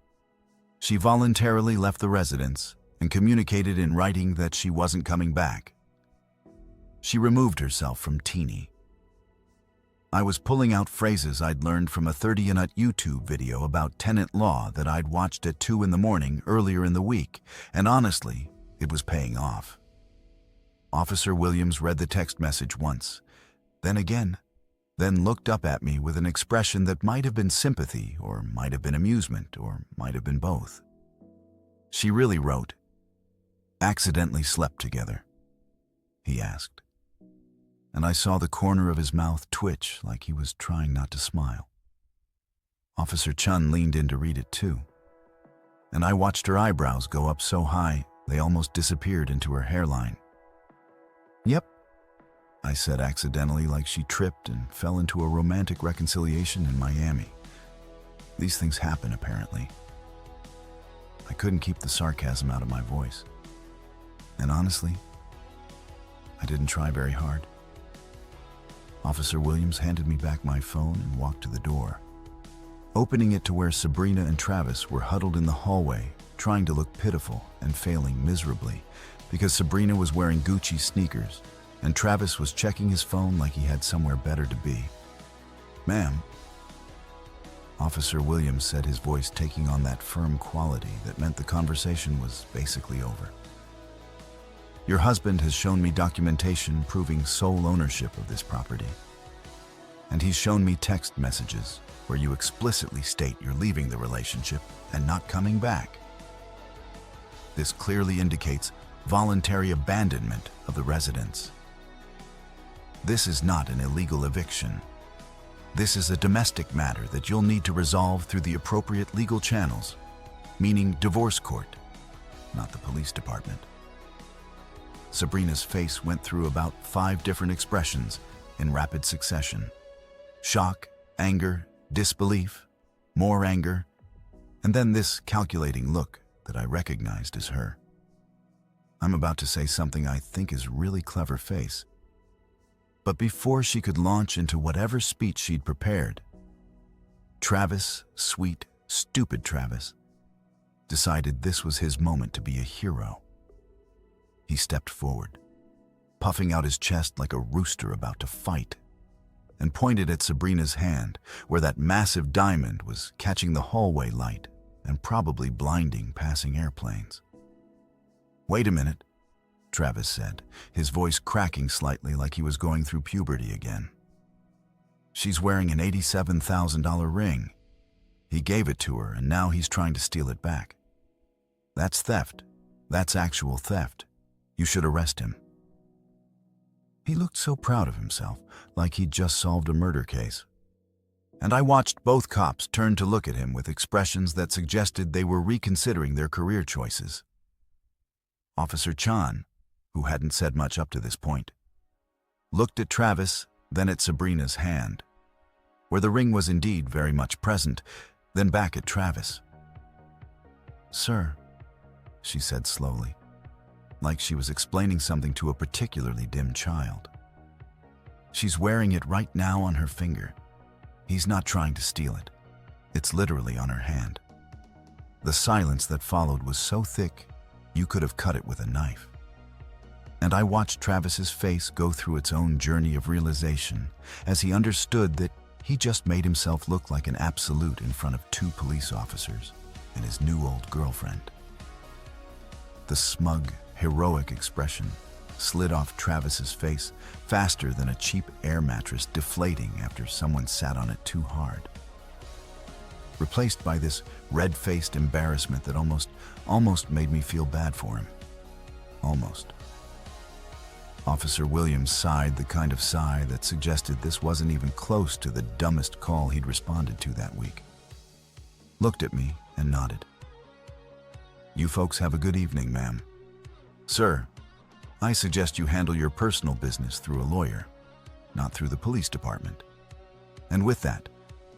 She voluntarily left the residence and communicated in writing that she wasn't coming back. She removed herself from Teeny." I was pulling out phrases I'd learned from a 30-minute YouTube video about tenant law that I'd watched at 2 in the morning earlier in the week, and honestly, it was paying off. Officer Williams read the text message once, then again, then looked up at me with an expression that might have been sympathy or might have been amusement or might have been both. She really wrote, "Accidentally slept together?" he asked, and I saw the corner of his mouth twitch like he was trying not to smile. Officer Chun leaned in to read it too, and I watched her eyebrows go up so high they almost disappeared into her hairline. "Yep," I said accidentally, like she tripped and fell into a romantic reconciliation in Miami. These things happen, apparently. I couldn't keep the sarcasm out of my voice. And honestly, I didn't try very hard. Officer Williams handed me back my phone and walked to the door, opening it to where Sabrina and Travis were huddled in the hallway, trying to look pitiful and failing miserably because Sabrina was wearing Gucci sneakers and Travis was checking his phone like he had somewhere better to be. "Ma'am," Officer Williams said, his voice taking on that firm quality that meant the conversation was basically over. Your husband has shown me documentation proving sole ownership of this property. And he's shown me text messages where you explicitly state you're leaving the relationship and not coming back. This clearly indicates voluntary abandonment of the residence. This is not an illegal eviction. This is a domestic matter that you'll need to resolve through the appropriate legal channels, meaning divorce court, not the police department. Sabrina's face went through about 5 different expressions in rapid succession. Shock, anger, disbelief, more anger, and then this calculating look that I recognized as her. I'm about to say something I think is really clever face. But before she could launch into whatever speech she'd prepared, Travis, sweet, stupid Travis, decided this was his moment to be a hero. He stepped forward, puffing out his chest like a rooster about to fight, and pointed at Sabrina's hand, where that massive diamond was catching the hallway light and probably blinding passing airplanes. "Wait a minute," Travis said, his voice cracking slightly like he was going through puberty again. "She's wearing an $87,000 ring. He gave it to her, and now he's trying to steal it back. That's theft. That's actual theft. You should arrest him." He looked so proud of himself, like he'd just solved a murder case. And I watched both cops turn to look at him with expressions that suggested they were reconsidering their career choices. Officer Chan, who hadn't said much up to this point, looked at Travis, then at Sabrina's hand, where the ring was indeed very much present, then back at Travis. "Sir," she said slowly, like she was explaining something to a particularly dim child. "She's wearing it right now on her finger. He's not trying to steal it. It's literally on her hand." The silence that followed was so thick, you could have cut it with a knife. And I watched Travis's face go through its own journey of realization as he understood that he just made himself look like an absolute in front of 2 police officers and his new old girlfriend. The smug, heroic expression slid off Travis's face faster than a cheap air mattress deflating after someone sat on it too hard, replaced by this red-faced embarrassment that almost made me feel bad for him. Almost. Officer Williams sighed the kind of sigh that suggested this wasn't even close to the dumbest call he'd responded to that week. Looked at me and nodded. "You folks have a good evening, ma'am. Sir, I suggest you handle your personal business through a lawyer, not through the police department." And with that,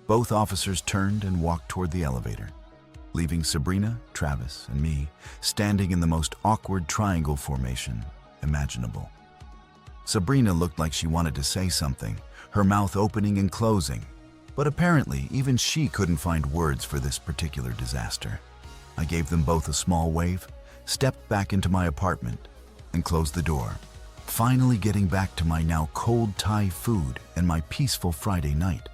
both officers turned and walked toward the elevator, leaving Sabrina, Travis, and me standing in the most awkward triangle formation imaginable. Sabrina looked like she wanted to say something, her mouth opening and closing, but apparently even she couldn't find words for this particular disaster. I gave them both a small wave, stepped back into my apartment, and closed the door, finally getting back to my now cold Thai food and my peaceful Friday night.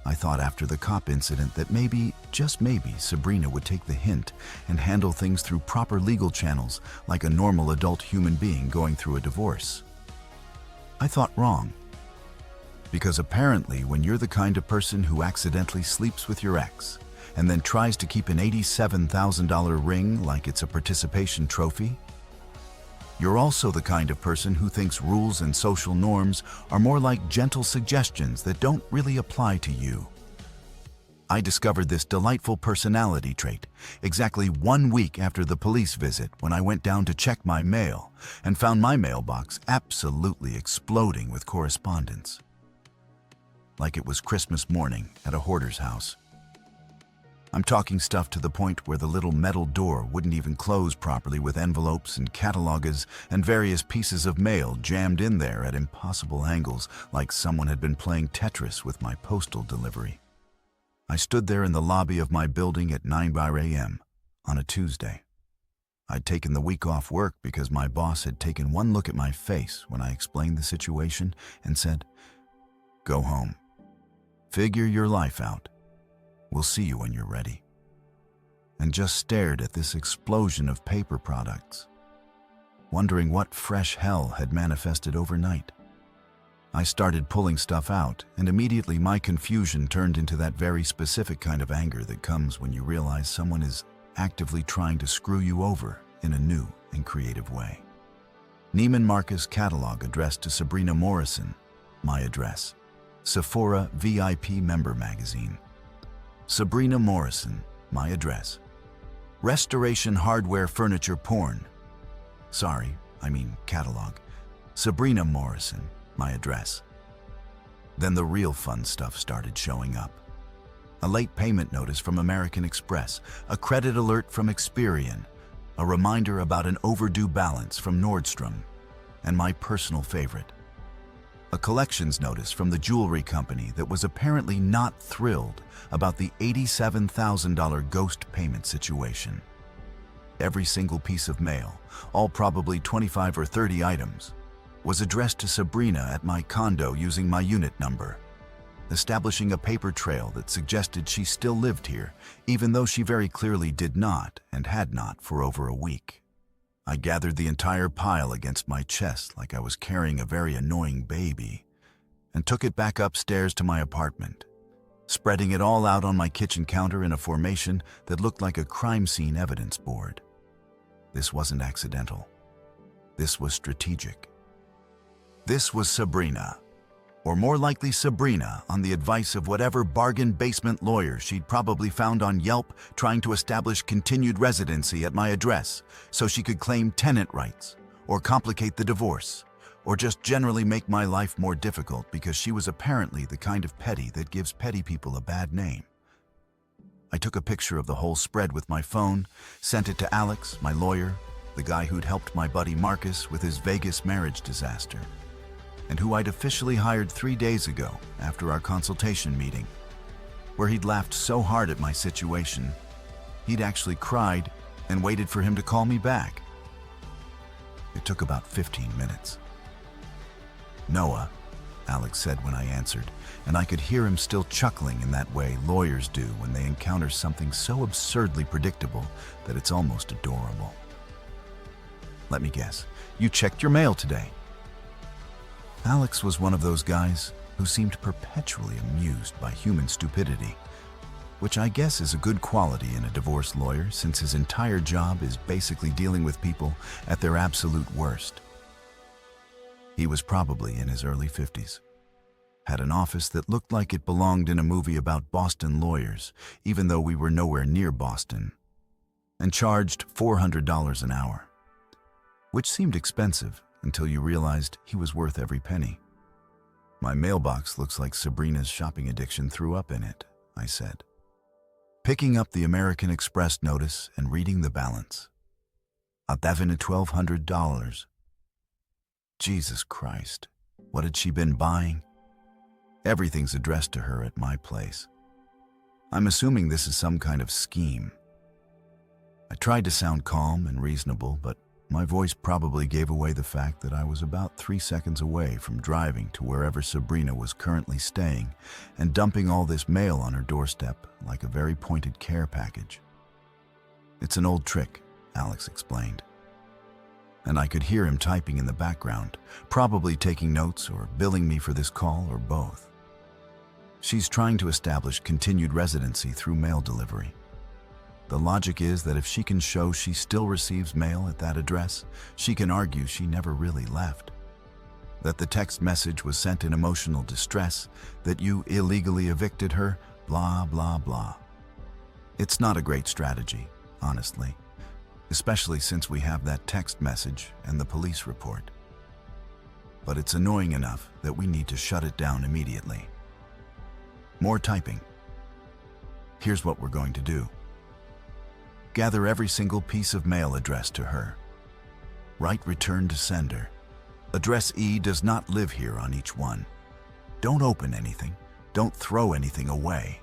I thought after the cop incident that maybe, just maybe, Sabrina would take the hint and handle things through proper legal channels like a normal adult human being going through a divorce. I thought wrong. Because apparently when you're the kind of person who accidentally sleeps with your ex and then tries to keep an $87,000 ring like it's a participation trophy, you're also the kind of person who thinks rules and social norms are more like gentle suggestions that don't really apply to you. I discovered this delightful personality trait exactly 1 week after the police visit when I went down to check my mail and found my mailbox absolutely exploding with correspondence. Like it was Christmas morning at a hoarder's house. I'm talking stuff to the point where the little metal door wouldn't even close properly with envelopes and catalogues and various pieces of mail jammed in there at impossible angles like someone had been playing Tetris with my postal delivery. I stood there in the lobby of my building at 9 a.m. on a Tuesday. I'd taken the week off work because my boss had taken one look at my face when I explained the situation and said, "Go home. Figure your life out. We'll see you when you're ready." And just stared at this explosion of paper products. wondering what fresh hell had manifested overnight. I started pulling stuff out, and immediately my confusion turned into that very specific kind of anger that comes when you realize someone is actively trying to screw you over in a new and creative way. Neiman Marcus catalog addressed to Sabrina Morrison, my address. Sephora VIP member magazine. Sabrina Morrison, my address. Restoration hardware furniture porn. Sorry, I mean catalog. Sabrina Morrison, my address. Then the real fun stuff started showing up. A late payment notice from American Express, a credit alert from Experian, a reminder about an overdue balance from Nordstrom, and my personal favorite, a collections notice from the jewelry company that was apparently not thrilled about the $87,000 ghost payment situation. Every single piece of mail, all probably 25 or 30 items, was addressed to Sabrina at my condo using my unit number, establishing a paper trail that suggested she still lived here, even though she very clearly did not and had not for over a week. I gathered the entire pile against my chest like I was carrying a very annoying baby, and took it back upstairs to my apartment, spreading it all out on my kitchen counter in a formation that looked like a crime scene evidence board. This wasn't accidental. This was strategic. This was Sabrina, or more likely Sabrina, on the advice of whatever bargain basement lawyer she'd probably found on Yelp, trying to establish continued residency at my address so she could claim tenant rights, or complicate the divorce, or just generally make my life more difficult because she was apparently the kind of petty that gives petty people a bad name. I took a picture of the whole spread with my phone, sent it to Alex, my lawyer, the guy who'd helped my buddy Marcus with his Vegas marriage disaster, and who I'd officially hired 3 days ago after our consultation meeting, where he'd laughed so hard at my situation, he'd actually cried and waited for him to call me back. It took about 15 minutes. "Noah," Alex said when I answered, and I could hear him still chuckling in that way lawyers do when they encounter something so absurdly predictable that it's almost adorable. "Let me guess, you checked your mail today?" Alex was one of those guys who seemed perpetually amused by human stupidity, which I guess is a good quality in a divorce lawyer since his entire job is basically dealing with people at their absolute worst. He was probably in his early 50s, had an office that looked like it belonged in a movie about Boston lawyers, even though we were nowhere near Boston, and charged $400 an hour, which seemed expensive until you realized he was worth every penny. "My mailbox looks like Sabrina's shopping addiction threw up in it," I said, picking up the American Express notice and reading the balance. $1,200. Jesus Christ, what had she been buying? Everything's addressed to her at my place. I'm assuming this is some kind of scheme. I tried to sound calm and reasonable, but my voice probably gave away the fact that I was about 3 seconds away from driving to wherever Sabrina was currently staying and dumping all this mail on her doorstep like a very pointed care package. "It's an old trick," Alex explained. And I could hear him typing in the background, probably taking notes or billing me for this call or both. "She's trying to establish continued residency through mail delivery. The logic is that if she can show she still receives mail at that address, she can argue she never really left. That the text message was sent in emotional distress, that you illegally evicted her, blah, blah, blah. It's not a great strategy, honestly, especially since we have that text message and the police report. But it's annoying enough that we need to shut it down immediately." More typing. "Here's what we're going to do. Gather every single piece of mail addressed to her. Write return to sender. Address E does not live here on each one. Don't open anything. Don't throw anything away.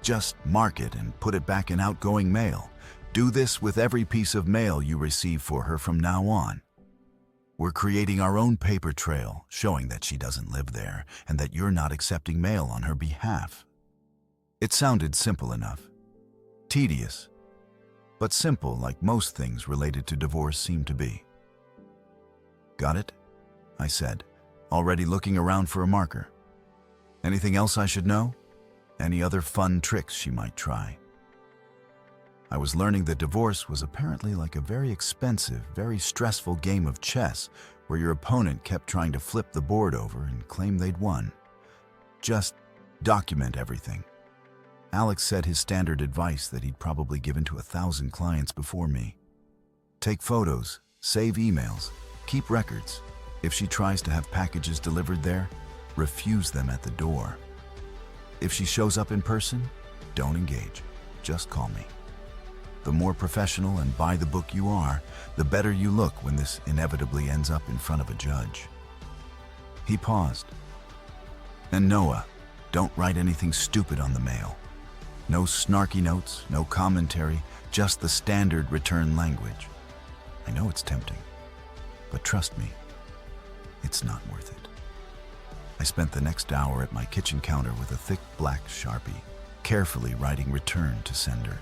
Just mark it and put it back in outgoing mail. Do this with every piece of mail you receive for her from now on. We're creating our own paper trail showing that she doesn't live there and that you're not accepting mail on her behalf." It sounded simple enough. Tedious, but simple like most things related to divorce seem to be. Got it? I said, already looking around for a marker. Anything else I should know? Any other fun tricks she might try? I was learning that divorce was apparently like a very expensive, very stressful game of chess where your opponent kept trying to flip the board over and claim they'd won. Just document everything. Alex said his standard advice that he'd probably given to 1,000 clients before me. Take photos, save emails, keep records. If she tries to have packages delivered there, refuse them at the door. If she shows up in person, don't engage. Just call me. The more professional and by the book you are, the better you look when this inevitably ends up in front of a judge. He paused. And Noah, don't write anything stupid on the mail. No snarky notes, no commentary, just the standard return language. I know it's tempting, but trust me, it's not worth it. I spent the next hour at my kitchen counter with a thick black Sharpie, carefully writing return to sender.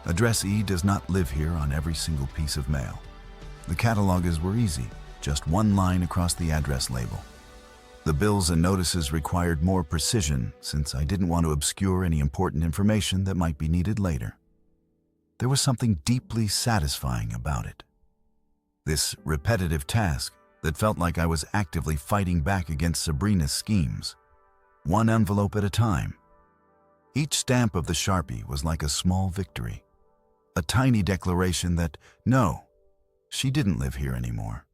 Address E does not live here on every single piece of mail. The catalogs were easy, just one line across the address label. The bills and notices required more precision since I didn't want to obscure any important information that might be needed later. There was something deeply satisfying about it. This repetitive task that felt like I was actively fighting back against Sabrina's schemes, one envelope at a time. Each stamp of the Sharpie was like a small victory, a tiny declaration that, no, she didn't live here anymore.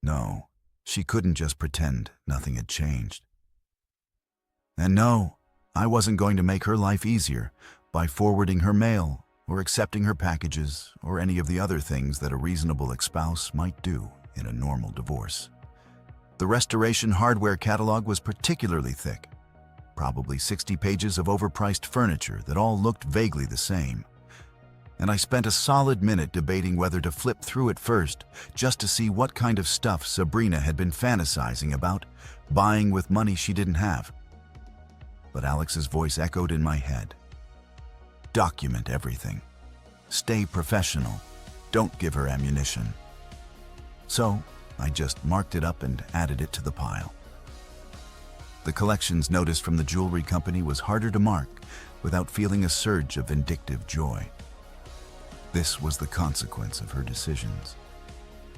No, she couldn't just pretend nothing had changed. And no, I wasn't going to make her life easier by forwarding her mail or accepting her packages or any of the other things that a reasonable ex-spouse might do in a normal divorce. The restoration hardware catalog was particularly thick, probably 60 pages of overpriced furniture that all looked vaguely the same. And I spent a solid minute debating whether to flip through it first, just to see what kind of stuff Sabrina had been fantasizing about, buying with money she didn't have. But Alex's voice echoed in my head. Document everything. Stay professional. Don't give her ammunition. So, I just marked it up and added it to the pile. The collections notice from the jewelry company was harder to mark without feeling a surge of vindictive joy. This was the consequence of her decisions.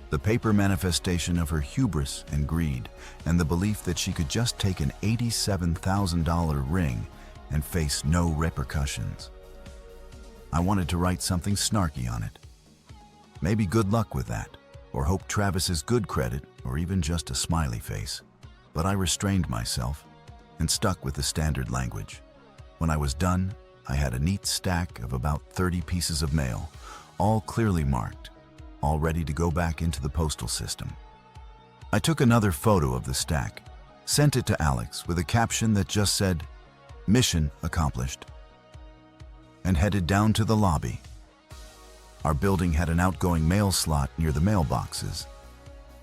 The paper manifestation of her hubris and greed, and the belief that she could just take an $87,000 ring and face no repercussions. I wanted to write something snarky on it. Maybe good luck with that, or hope Travis's good credit, or even just a smiley face. But I restrained myself and stuck with the standard language. When I was done, I had a neat stack of about 30 pieces of mail, all clearly marked, all ready to go back into the postal system. I took another photo of the stack, sent it to Alex with a caption that just said, "Mission accomplished," and headed down to the lobby. Our building had an outgoing mail slot near the mailboxes,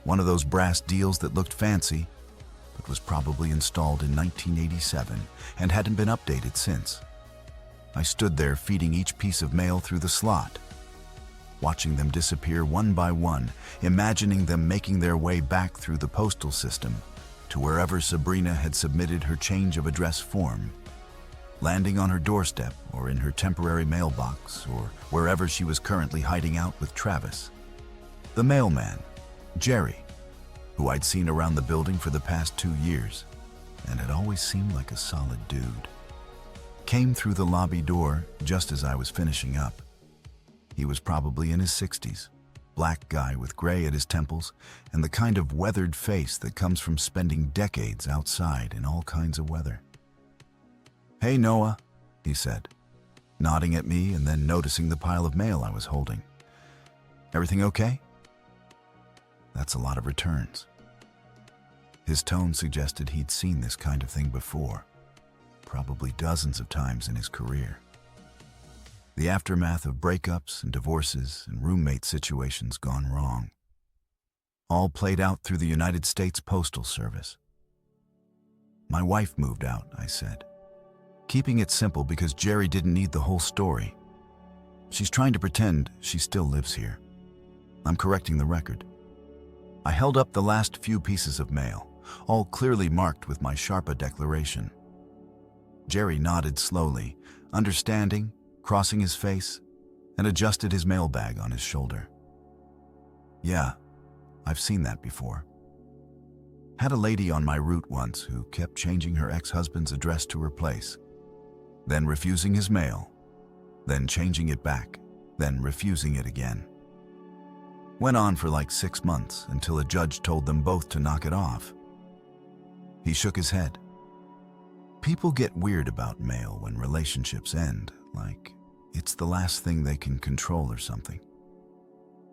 one of those brass deals that looked fancy, but was probably installed in 1987 and hadn't been updated since. I stood there feeding each piece of mail through the slot, watching them disappear one by one, imagining them making their way back through the postal system to wherever Sabrina had submitted her change of address form, landing on her doorstep or in her temporary mailbox or wherever she was currently hiding out with Travis. The mailman, Jerry, who I'd seen around the building for the past 2 years and had always seemed like a solid dude, came through the lobby door just as I was finishing up. He was probably in his 60s, black guy with gray at his temples and the kind of weathered face that comes from spending decades outside in all kinds of weather. "Hey, Noah," he said, nodding at me and then noticing the pile of mail I was holding. "Everything okay?" That's a lot of returns. His tone suggested he'd seen this kind of thing before, probably dozens of times in his career. The aftermath of breakups and divorces and roommate situations gone wrong. All played out through the United States Postal Service. "My wife moved out," I said, keeping it simple because Jerry didn't need the whole story. "She's trying to pretend she still lives here. I'm correcting the record. I held up the last few pieces of mail, all clearly marked with my Sharpa declaration. Jerry nodded slowly, understanding, crossing his face, and adjusted his mailbag on his shoulder. Yeah, I've seen that before. Had a lady on my route once who kept changing her ex-husband's address to her place, then refusing his mail, then changing it back, then refusing it again. Went on for like 6 months until a judge told them both to knock it off. He shook his head. People get weird about mail when relationships end, like it's the last thing they can control or something.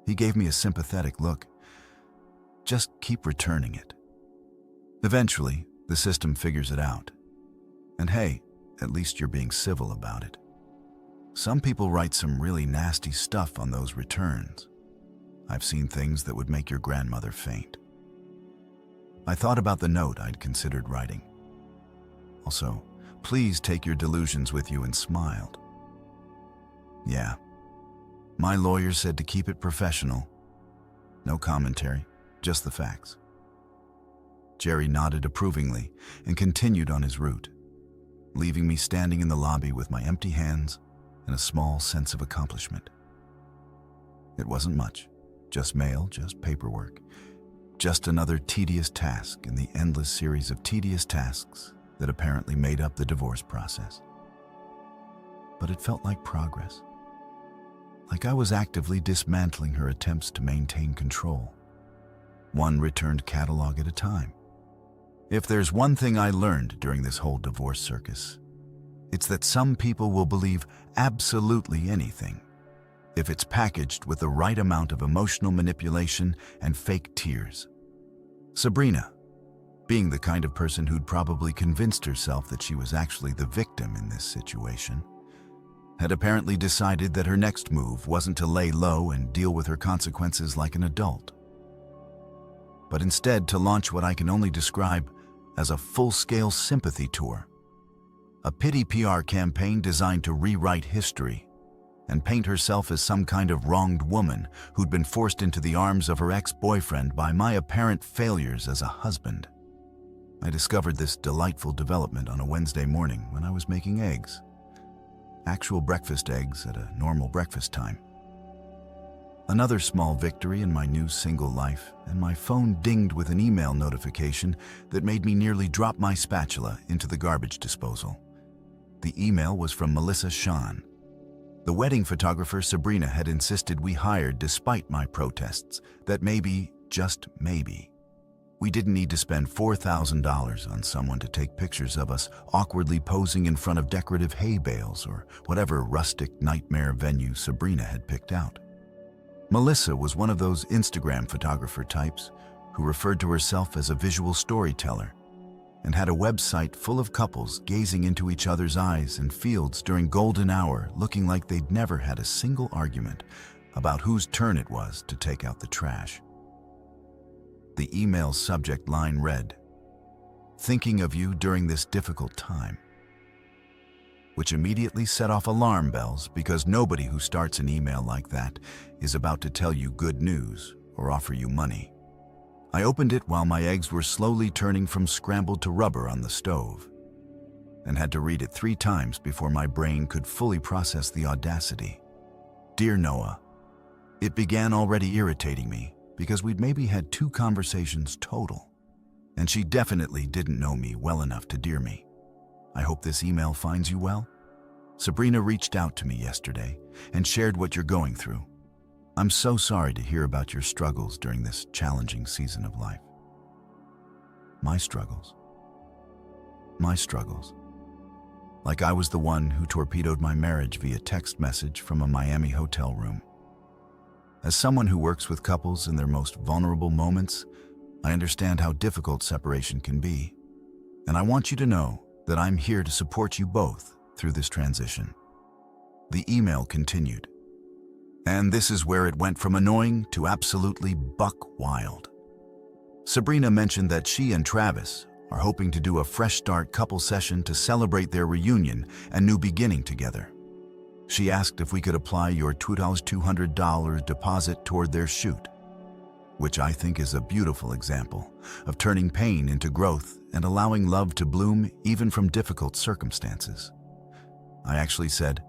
He gave me a sympathetic look. Just keep returning it. Eventually, the system figures it out. And hey, at least you're being civil about it. Some people write some really nasty stuff on those returns. I've seen things that would make your grandmother faint. I thought about the note I'd considered writing. Also, please take your delusions with you, and smiled. Yeah, my lawyer said to keep it professional. No commentary, just the facts. Jerry nodded approvingly and continued on his route, leaving me standing in the lobby with my empty hands and a small sense of accomplishment. It wasn't much, just mail, just paperwork, just another tedious task in the endless series of tedious tasks that apparently made up the divorce process. But it felt like progress, like I was actively dismantling her attempts to maintain control, one returned catalog at a time. If there's one thing I learned during this whole divorce circus, it's that some people will believe absolutely anything if it's packaged with the right amount of emotional manipulation and fake tears. Sabrina, being the kind of person who'd probably convinced herself that she was actually the victim in this situation, had apparently decided that her next move wasn't to lay low and deal with her consequences like an adult, but instead to launch what I can only describe as a full-scale sympathy tour, a pity PR campaign designed to rewrite history and paint herself as some kind of wronged woman who'd been forced into the arms of her ex-boyfriend by my apparent failures as a husband. I discovered this delightful development on a Wednesday morning when I was making eggs. Actual breakfast eggs at a normal breakfast time. Another small victory in my new single life, and my phone dinged with an email notification that made me nearly drop my spatula into the garbage disposal. The email was from Melissa Sean, the wedding photographer Sabrina had insisted we hired despite my protests that maybe, just maybe, we didn't need to spend $4,000 on someone to take pictures of us awkwardly posing in front of decorative hay bales or whatever rustic nightmare venue Sabrina had picked out. Melissa was one of those Instagram photographer types who referred to herself as a visual storyteller and had a website full of couples gazing into each other's eyes and fields during golden hour, looking like they'd never had a single argument about whose turn it was to take out the trash. The email's subject line read, "Thinking of you during this difficult time," which immediately set off alarm bells because nobody who starts an email like that is about to tell you good news or offer you money. I opened it while my eggs were slowly turning from scrambled to rubber on the stove, and had to read it 3 times before my brain could fully process the audacity. Dear Noah, it began already irritating me because we'd maybe had 2 conversations total, and she definitely didn't know me well enough to dear me. I hope this email finds you well. Sabrina reached out to me yesterday and shared what you're going through. I'm so sorry to hear about your struggles during this challenging season of life. My struggles. My struggles. Like I was the one who torpedoed my marriage via text message from a Miami hotel room. As someone who works with couples in their most vulnerable moments, I understand how difficult separation can be. And I want you to know that I'm here to support you both through this transition. The email continued. And this is where it went from annoying to absolutely buck wild. Sabrina mentioned that she and Travis are hoping to do a fresh start couple session to celebrate their reunion and new beginning together. She asked if we could apply your $200 deposit toward their shoot. which I think is a beautiful example of turning pain into growth and allowing love to bloom even from difficult circumstances. I actually said,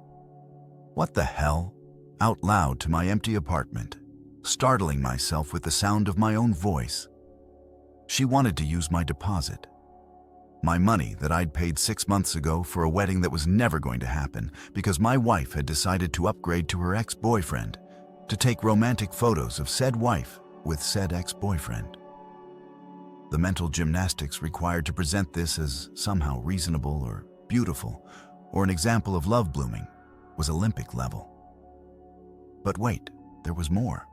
"What the hell?" out loud to my empty apartment, startling myself with the sound of my own voice. She wanted to use my deposit. My money that I'd paid 6 months ago for a wedding that was never going to happen because my wife had decided to upgrade to her ex-boyfriend to take romantic photos of said wife with said ex-boyfriend. The mental gymnastics required to present this as somehow reasonable or beautiful or an example of love blooming was Olympic level. But wait, there was more.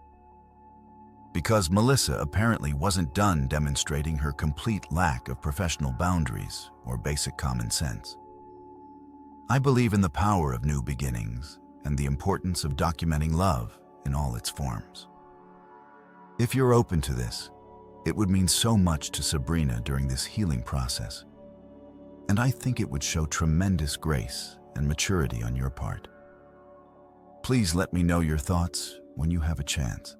Because Melissa apparently wasn't done demonstrating her complete lack of professional boundaries or basic common sense. I believe in the power of new beginnings and the importance of documenting love in all its forms. If you're open to this, it would mean so much to Sabrina during this healing process, and I think it would show tremendous grace and maturity on your part. Please let me know your thoughts when you have a chance.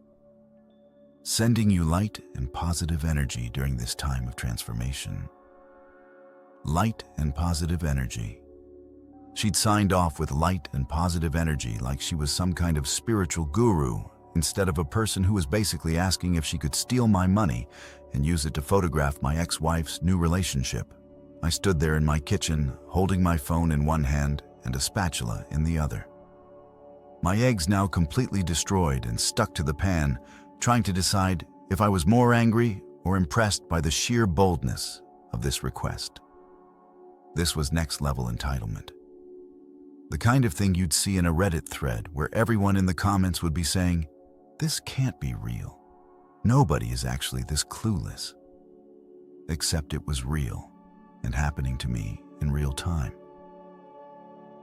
Sending you light and positive energy during this time of transformation. Light and positive energy. She'd signed off with light and positive energy like she was some kind of spiritual guru instead of a person who was basically asking if she could steal my money and use it to photograph my ex-wife's new relationship. I stood there in my kitchen, holding my phone in one hand and a spatula in the other. My eggs now completely destroyed and stuck to the pan, trying to decide if I was more angry or impressed by the sheer boldness of this request. This was next-level entitlement. The kind of thing you'd see in a Reddit thread where everyone in the comments would be saying, "This can't be real. Nobody is actually this clueless." Except it was real and happening to me in real time.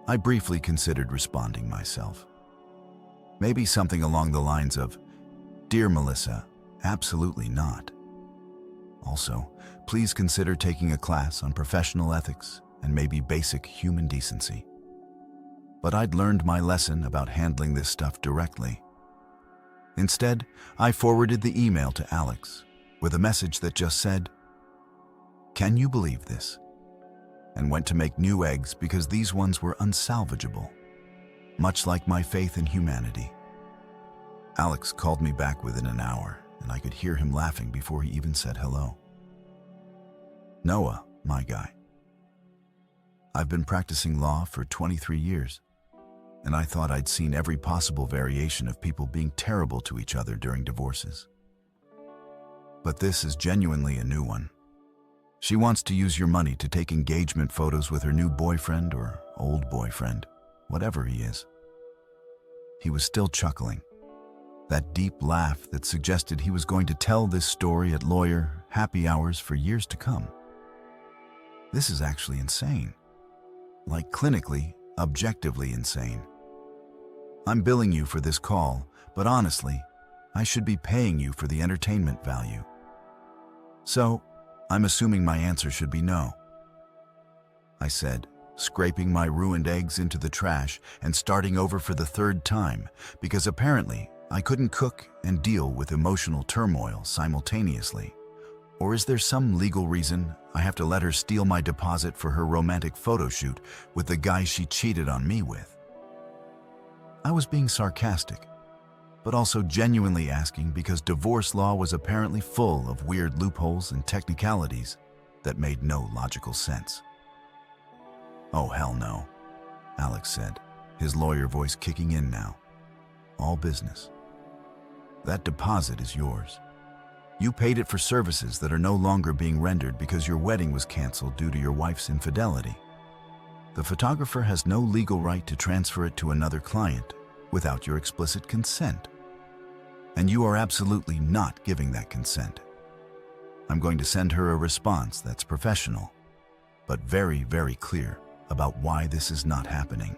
I briefly considered responding myself. Maybe something along the lines of, "Dear Melissa, absolutely not. Also, please consider taking a class on professional ethics and maybe basic human decency." But I'd learned my lesson about handling this stuff directly. Instead, I forwarded the email to Alex with a message that just said, "Can you believe this?" and went to make new eggs because these ones were unsalvageable, much like my faith in humanity. Alex called me back within an hour, and I could hear him laughing before he even said hello. Noah, my guy. I've been practicing law for 23 years, and I thought I'd seen every possible variation of people being terrible to each other during divorces. But this is genuinely a new one. She wants to use your money to take engagement photos with her new boyfriend or old boyfriend, whatever he is. He was still chuckling. That deep laugh that suggested he was going to tell this story at lawyer happy hours for years to come. This is actually insane. Like clinically, objectively insane. I'm billing you for this call, but honestly, I should be paying you for the entertainment value. So, I'm assuming my answer should be no. I said, scraping my ruined eggs into the trash and starting over for the third time, because apparently I couldn't cook and deal with emotional turmoil simultaneously. Or is there some legal reason I have to let her steal my deposit for her romantic photo shoot with the guy she cheated on me with? I was being sarcastic, but also genuinely asking because divorce law was apparently full of weird loopholes and technicalities that made no logical sense. "Oh, hell no," Alex said, his lawyer voice kicking in now. "All business. That deposit is yours. You paid it for services that are no longer being rendered because your wedding was canceled due to your wife's infidelity. The photographer has no legal right to transfer it to another client without your explicit consent. And you are absolutely not giving that consent. I'm going to send her a response that's professional, but very, very clear about why this is not happening."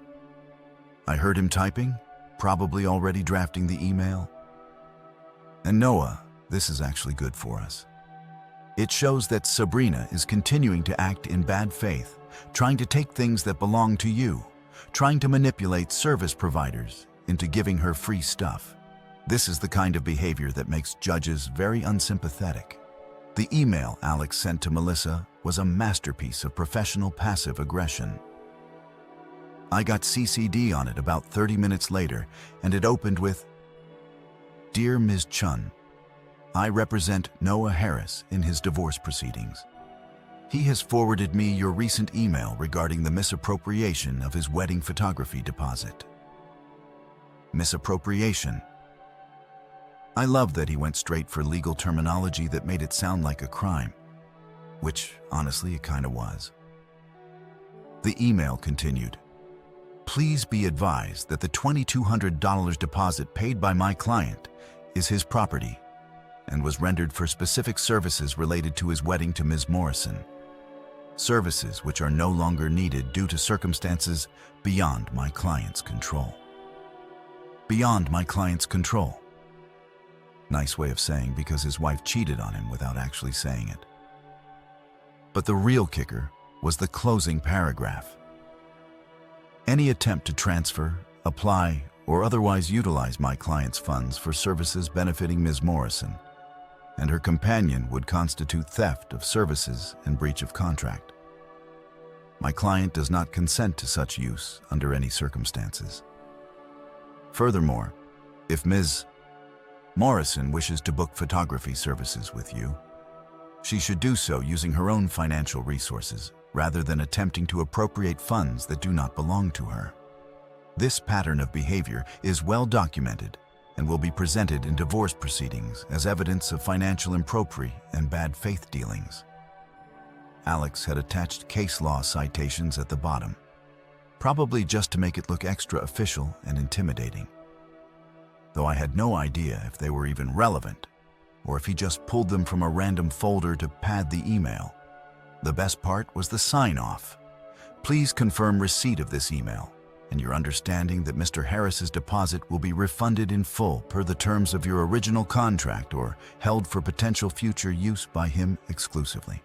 I heard him typing, probably already drafting the email. And Noah, this is actually good for us. It shows that Sabrina is continuing to act in bad faith, trying to take things that belong to you, trying to manipulate service providers into giving her free stuff. This is the kind of behavior that makes judges very unsympathetic. The email Alex sent to Melissa was a masterpiece of professional passive aggression. I got CC'd on it about 30 minutes later, and it opened with, "Dear Ms. Chun, I represent Noah Harris in his divorce proceedings. He has forwarded me your recent email regarding the misappropriation of his wedding photography deposit." Misappropriation. I love that he went straight for legal terminology that made it sound like a crime, which, honestly, it kind of was. The email continued, "Please be advised that the $2,200 deposit paid by my client is his property and was rendered for specific services related to his wedding to Ms. Morrison. Services which are no longer needed due to circumstances beyond my client's control." Beyond my client's control. Nice way of saying because his wife cheated on him without actually saying it. But the real kicker was the closing paragraph. "Any attempt to transfer, apply, or otherwise utilize my client's funds for services benefiting Ms. Morrison and her companion would constitute theft of services and breach of contract. My client does not consent to such use under any circumstances. Furthermore, if Ms. Morrison wishes to book photography services with you, she should do so using her own financial resources rather than attempting to appropriate funds that do not belong to her. This pattern of behavior is well documented and will be presented in divorce proceedings as evidence of financial impropriety and bad faith dealings." Alex had attached case law citations at the bottom, probably just to make it look extra official and intimidating. Though I had no idea if they were even relevant, or if he just pulled them from a random folder to pad the email. The best part was the sign-off. "Please confirm receipt of this email and your understanding that Mr. Harris's deposit will be refunded in full per the terms of your original contract or held for potential future use by him exclusively.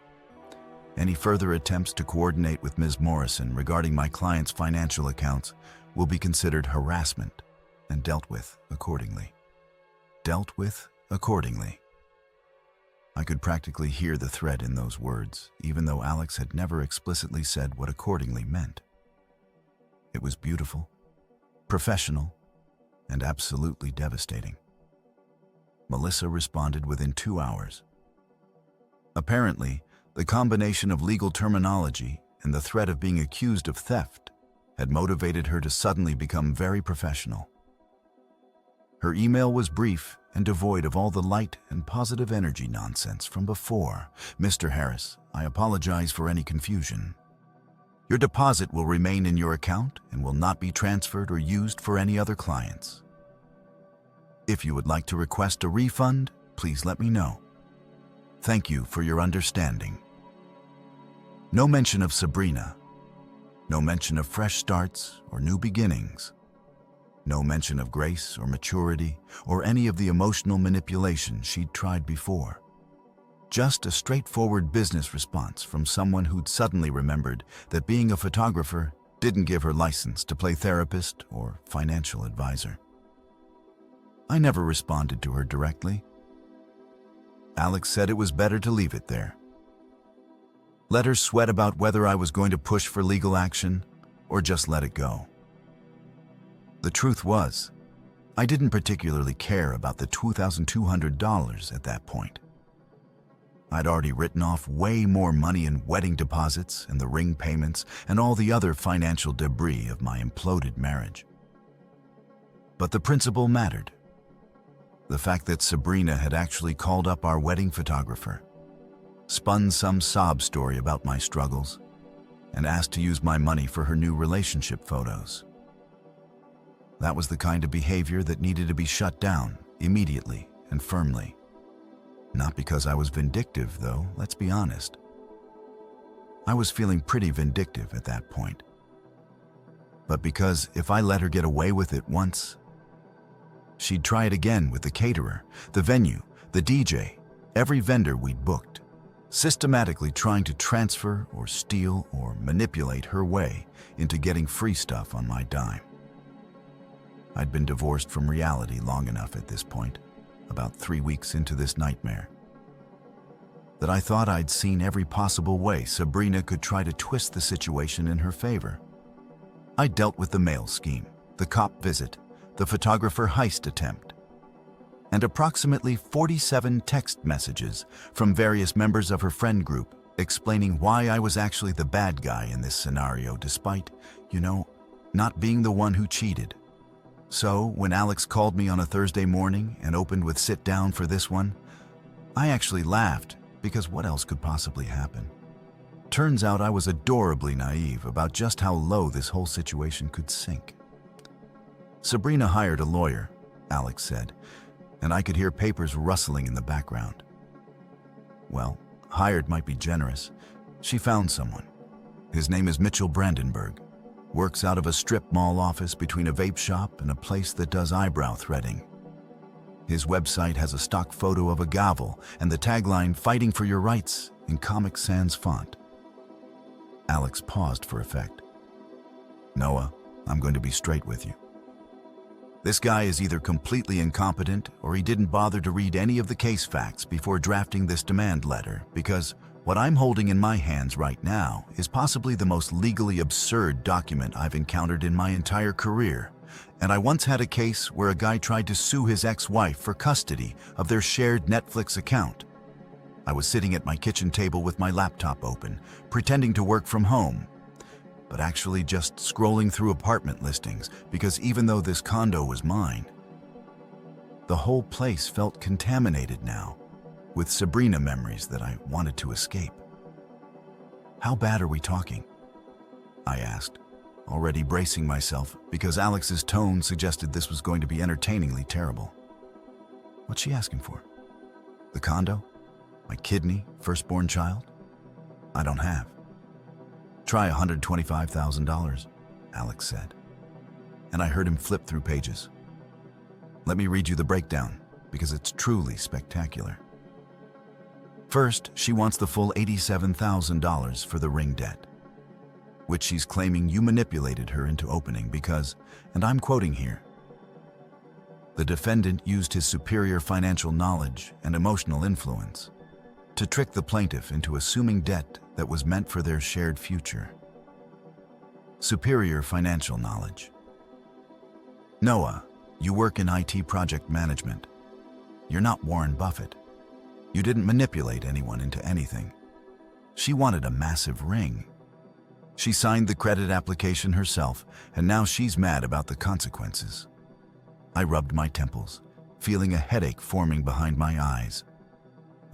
Any further attempts to coordinate with Ms. Morrison regarding my client's financial accounts will be considered harassment and dealt with accordingly." Dealt with accordingly. I could practically hear the threat in those words, even though Alex had never explicitly said what accordingly meant. It was beautiful, professional, and absolutely devastating. Melissa responded within 2 hours. Apparently, the combination of legal terminology and the threat of being accused of theft had motivated her to suddenly become very professional. Her email was brief and devoid of all the light and positive energy nonsense from before. "Mr. Harris, I apologize for any confusion. Your deposit will remain in your account and will not be transferred or used for any other clients. If you would like to request a refund, please let me know. Thank you for your understanding." No mention of Sabrina. No mention of fresh starts or new beginnings. No mention of grace or maturity or any of the emotional manipulation she'd tried before. Just a straightforward business response from someone who'd suddenly remembered that being a photographer didn't give her license to play therapist or financial advisor. I never responded to her directly. Alex said it was better to leave it there. Let her sweat about whether I was going to push for legal action or just let it go. The truth was, I didn't particularly care about the $2,200 at that point. I'd already written off way more money in wedding deposits and the ring payments and all the other financial debris of my imploded marriage. But the principle mattered. The fact that Sabrina had actually called up our wedding photographer, spun some sob story about my struggles, and asked to use my money for her new relationship photos. That was the kind of behavior that needed to be shut down immediately and firmly. Not because I was vindictive, though, let's be honest. I was feeling pretty vindictive at that point. But because if I let her get away with it once, she'd try it again with the caterer, the venue, the DJ, every vendor we'd booked, systematically trying to transfer or steal or manipulate her way into getting free stuff on my dime. I'd been divorced from reality long enough at this point, about 3 weeks into this nightmare, that I thought I'd seen every possible way Sabrina could try to twist the situation in her favor. I dealt with the mail scheme, the cop visit, the photographer heist attempt, and approximately 47 text messages from various members of her friend group explaining why I was actually the bad guy in this scenario despite, not being the one who cheated. So, when Alex called me on a Thursday morning and opened with "sit down for this one," I actually laughed because what else could possibly happen? Turns out I was adorably naive about just how low this whole situation could sink. Sabrina hired a lawyer, Alex said, and I could hear papers rustling in the background. Well, hired might be generous. She found someone. His name is Mitchell Brandenburg. Works out of a strip mall office between a vape shop and a place that does eyebrow threading. His website has a stock photo of a gavel and the tagline "Fighting for Your Rights" in Comic Sans font. Alex paused for effect. "Noah, I'm going to be straight with you. This guy is either completely incompetent or he didn't bother to read any of the case facts before drafting this demand letter, because what I'm holding in my hands right now is possibly the most legally absurd document I've encountered in my entire career. And I once had a case where a guy tried to sue his ex-wife for custody of their shared Netflix account. I was sitting at my kitchen table with my laptop open, pretending to work from home, but actually just scrolling through apartment listings because even though this condo was mine, the whole place felt contaminated now with Sabrina memories that I wanted to escape. "How bad are we talking?" I asked, already bracing myself because Alex's tone suggested this was going to be entertainingly terrible. What's she asking for? The condo? My kidney, firstborn child? I don't have. "Try $125,000, Alex said, and I heard him flip through pages. Let me read you the breakdown because it's truly spectacular. First, she wants the full $87,000 for the ring debt, which she's claiming you manipulated her into opening because, and I'm quoting here, "The defendant used his superior financial knowledge and emotional influence to trick the plaintiff into assuming debt that was meant for their shared future." Superior financial knowledge. Noah, you work in IT project management. You're not Warren Buffett. You didn't manipulate anyone into anything. She wanted a massive ring. She signed the credit application herself, and now she's mad about the consequences. I rubbed my temples, feeling a headache forming behind my eyes.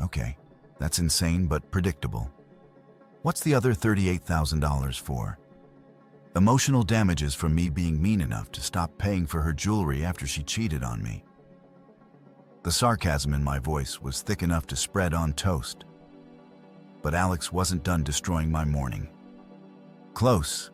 Okay, that's insane but predictable. What's the other $38,000 for? Emotional damages from me being mean enough to stop paying for her jewelry after she cheated on me. The sarcasm in my voice was thick enough to spread on toast. But Alex wasn't done destroying my morning. Close.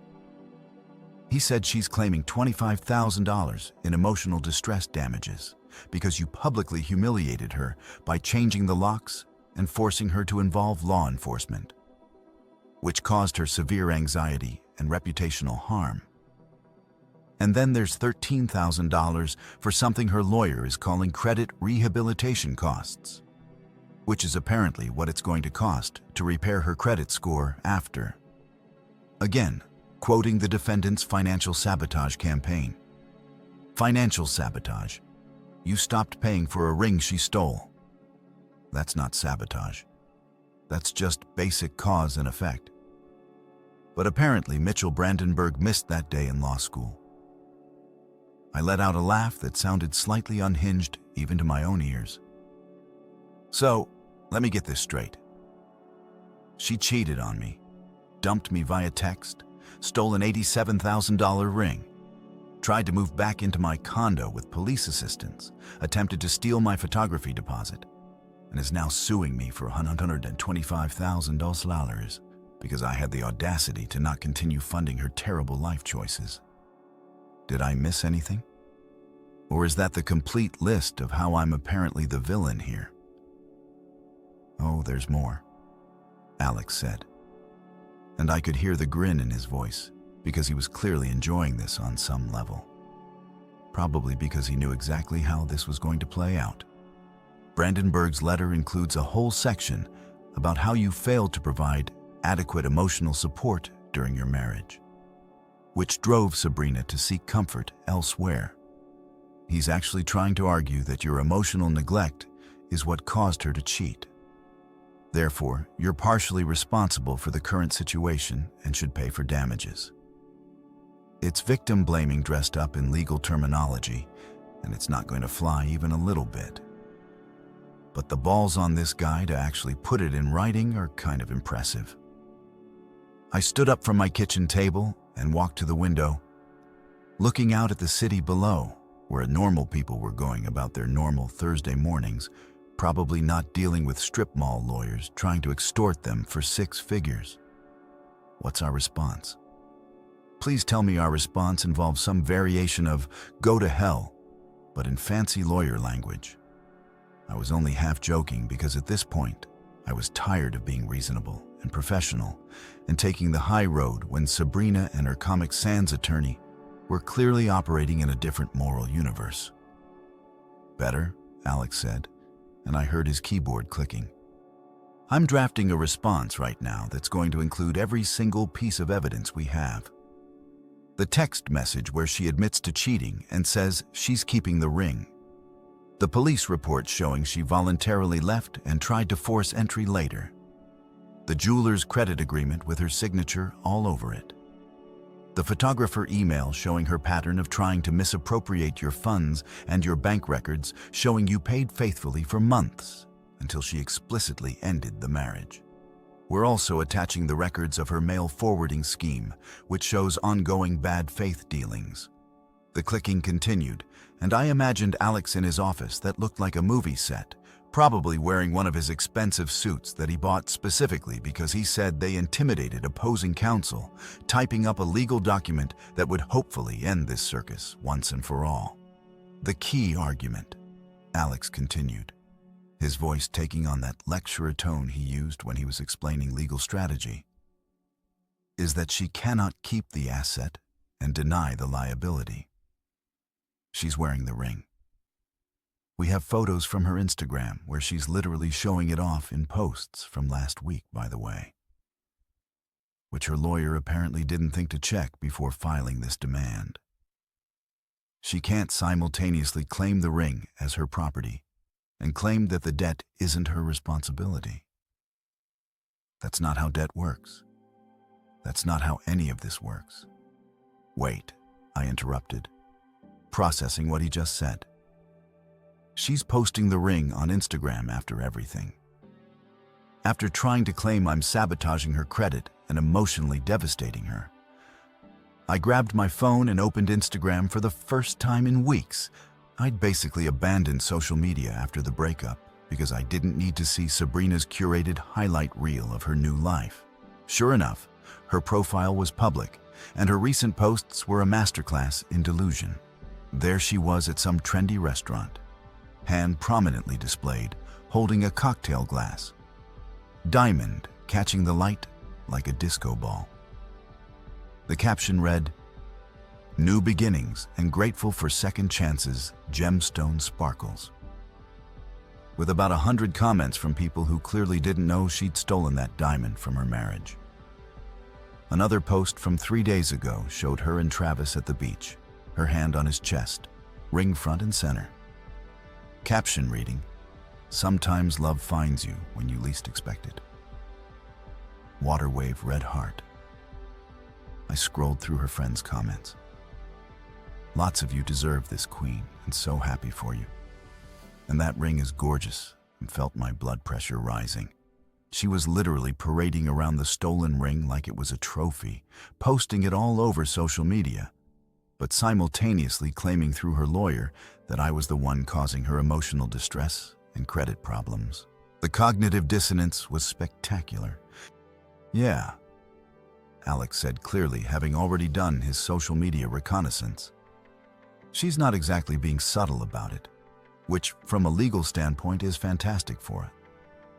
He said she's claiming $25,000 in emotional distress damages because you publicly humiliated her by changing the locks and forcing her to involve law enforcement, which caused her severe anxiety and reputational harm. And then there's $13,000 for something her lawyer is calling credit rehabilitation costs, which is apparently what it's going to cost to repair her credit score after. Again, quoting the defendant's financial sabotage campaign. Financial sabotage. You stopped paying for a ring she stole. That's not sabotage. That's just basic cause and effect. But apparently Mitchell Brandenburg missed that day in law school. I let out a laugh that sounded slightly unhinged even to my own ears. So, let me get this straight. She cheated on me, dumped me via text, stole an $87,000 ring, tried to move back into my condo with police assistance, attempted to steal my photography deposit, and is now suing me for $125,000 because I had the audacity to not continue funding her terrible life choices. Did I miss anything? Or is that the complete list of how I'm apparently the villain here? Oh, there's more, Alex said. And I could hear the grin in his voice because he was clearly enjoying this on some level. probably because he knew exactly how this was going to play out. Brandenburg's letter includes a whole section about how you failed to provide adequate emotional support during your marriage, which drove Sabrina to seek comfort elsewhere. He's actually trying to argue that your emotional neglect is what caused her to cheat. Therefore, you're partially responsible for the current situation and should pay for damages. It's victim blaming dressed up in legal terminology, and it's not going to fly even a little bit. But the balls on this guy to actually put it in writing are kind of impressive. I stood up from my kitchen table and walked to the window, looking out at the city below, where normal people were going about their normal Thursday mornings, probably not dealing with strip mall lawyers trying to extort them for 6 figures. What's our response? Please tell me our response involves some variation of "go to hell," but in fancy lawyer language. I was only half joking because at this point, I was tired of being reasonable and professional and taking the high road when Sabrina and her Comic Sans attorney were clearly operating in a different moral universe. "Better," Alex said, and I heard his keyboard clicking. "I'm drafting a response right now that's going to include every single piece of evidence we have. The text message where she admits to cheating and says she's keeping the ring. The police report showing she voluntarily left and tried to force entry later. The jeweler's credit agreement with her signature all over it. The photographer email showing her pattern of trying to misappropriate your funds and your bank records showing you paid faithfully for months until she explicitly ended the marriage. We're also attaching the records of her mail forwarding scheme, which shows ongoing bad faith dealings." The clicking continued, and I imagined Alex in his office that looked like a movie set, probably wearing one of his expensive suits that he bought specifically because he said they intimidated opposing counsel, typing up a legal document that would hopefully end this circus once and for all. "The key argument," Alex continued, his voice taking on that lecturer tone he used when he was explaining legal strategy, "is that she cannot keep the asset and deny the liability. She's wearing the ring. We have photos from her Instagram where she's literally showing it off in posts from last week, by the way, which her lawyer apparently didn't think to check before filing this demand. She can't simultaneously claim the ring as her property and claim that the debt isn't her responsibility. That's not how debt works. That's not how any of this works." "Wait," I interrupted, processing what he just said. "She's posting the ring on Instagram after everything. After trying to claim I'm sabotaging her credit and emotionally devastating her. I grabbed my phone and opened Instagram for the first time in weeks. I'd basically abandoned social media after the breakup because I didn't need to see Sabrina's curated highlight reel of her new life. Sure enough, her profile was public, and her recent posts were a masterclass in delusion. There she was at some trendy restaurant, hand prominently displayed, holding a cocktail glass. Diamond catching the light like a disco ball. The caption read, "New beginnings and grateful for second chances, gemstone sparkles." With about 100 comments from people who clearly didn't know she'd stolen that diamond from her marriage. Another post from 3 days ago showed her and Travis at the beach, her hand on his chest, ring front and center. Caption reading, "Sometimes love finds you when you least expect it." Water wave red heart. I scrolled through her friends' comments. "Lots of you deserve this, queen, and so happy for you. And that ring is gorgeous," and felt my blood pressure rising. She was literally parading around the stolen ring like it was a trophy, posting it all over social media, but simultaneously claiming through her lawyer that I was the one causing her emotional distress and credit problems. The cognitive dissonance was spectacular. "Yeah," Alex said clearly, having already done his social media reconnaissance. "She's not exactly being subtle about it, which from a legal standpoint is fantastic for it,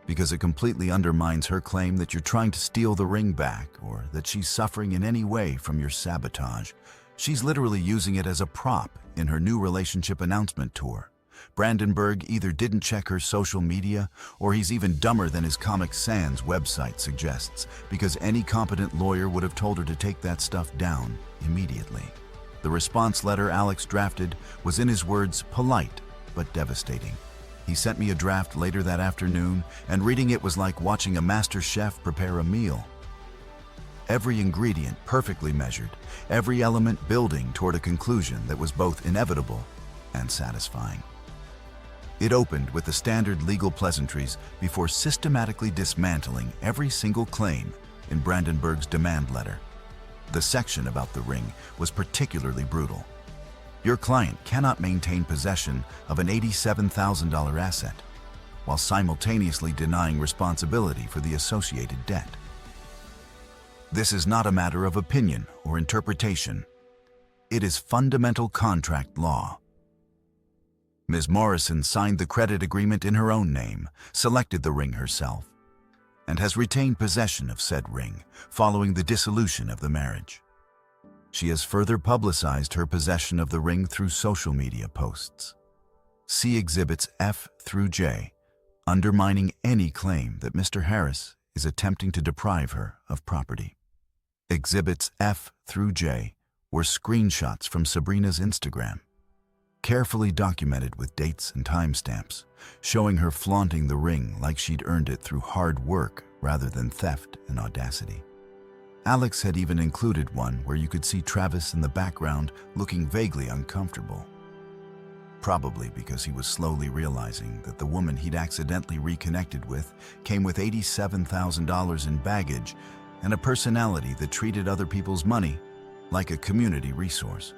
because it completely undermines her claim that you're trying to steal the ring back or that she's suffering in any way from your sabotage. She's literally using it as a prop in her new relationship announcement tour. Brandenburg either didn't check her social media, or he's even dumber than his Comic Sans website suggests, because any competent lawyer would have told her to take that stuff down immediately. The response letter Alex drafted was, in his words, polite but devastating. He sent me a draft later that afternoon, and reading it was like watching a master chef prepare a meal. Every ingredient perfectly measured, every element building toward a conclusion that was both inevitable and satisfying. It opened with the standard legal pleasantries before systematically dismantling every single claim in Brandenburg's demand letter. The section about the ring was particularly brutal. Your client cannot maintain possession of an $87,000 asset while simultaneously denying responsibility for the associated debt. This is not a matter of opinion or interpretation. It is fundamental contract law. Ms. Morrison signed the credit agreement in her own name, selected the ring herself, and has retained possession of said ring following the dissolution of the marriage. She has further publicized her possession of the ring through social media posts. See Exhibits F through J, undermining any claim that Mr. Harris is attempting to deprive her of property. Exhibits F through J were screenshots from Sabrina's Instagram, carefully documented with dates and timestamps, showing her flaunting the ring like she'd earned it through hard work rather than theft and audacity. Alex had even included one where you could see Travis in the background looking vaguely uncomfortable. Probably because he was slowly realizing that the woman he'd accidentally reconnected with came with $87,000 in baggage and a personality that treated other people's money like a community resource.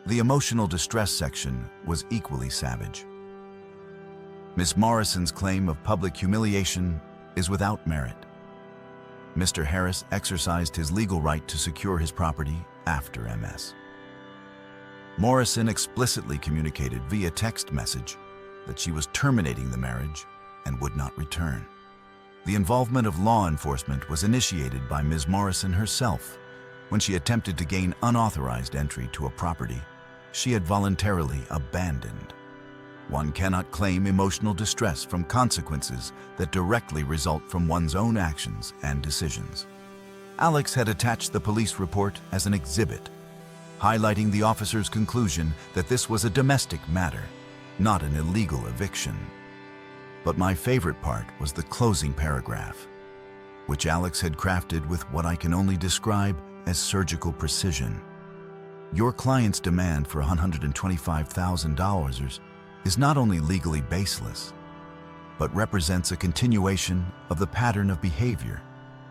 The emotional distress section was equally savage. Miss Morrison's claim of public humiliation is without merit. Mr. Harris exercised his legal right to secure his property after MS. Morrison explicitly communicated via text message that she was terminating the marriage and would not return. The involvement of law enforcement was initiated by Ms. Morrison herself when she attempted to gain unauthorized entry to a property she had voluntarily abandoned. One cannot claim emotional distress from consequences that directly result from one's own actions and decisions. Alex had attached the police report as an exhibit, highlighting the officer's conclusion that this was a domestic matter, not an illegal eviction. But my favorite part was the closing paragraph, which Alex had crafted with what I can only describe as surgical precision. Your client's demand for $125,000 is not only legally baseless, but represents a continuation of the pattern of behavior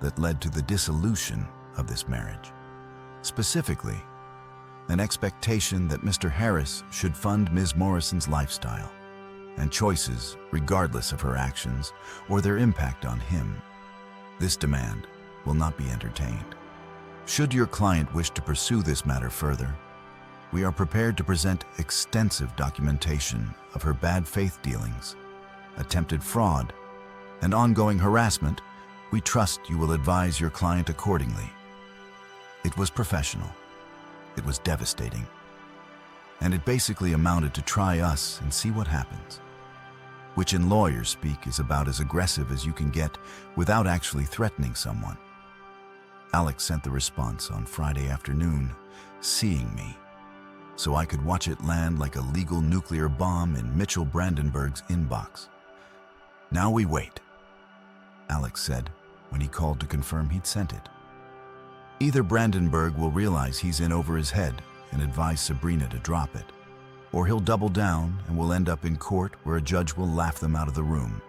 that led to the dissolution of this marriage. Specifically, an expectation that Mr. Harris should fund Ms. Morrison's lifestyle and choices regardless of her actions or their impact on him. This demand will not be entertained. Should your client wish to pursue this matter further, we are prepared to present extensive documentation of her bad faith dealings, attempted fraud, and ongoing harassment. We trust you will advise your client accordingly. It was professional. It was devastating. And it basically amounted to try us and see what happens, which in lawyer speak is about as aggressive as you can get without actually threatening someone. Alex sent the response on Friday afternoon, seeing me, so I could watch it land like a legal nuclear bomb in Mitchell Brandenburg's inbox. Now we wait, Alex said when he called to confirm he'd sent it. Either Brandenburg will realize he's in over his head and advise Sabrina to drop it, or he'll double down and we'll end up in court where a judge will laugh them out of the room.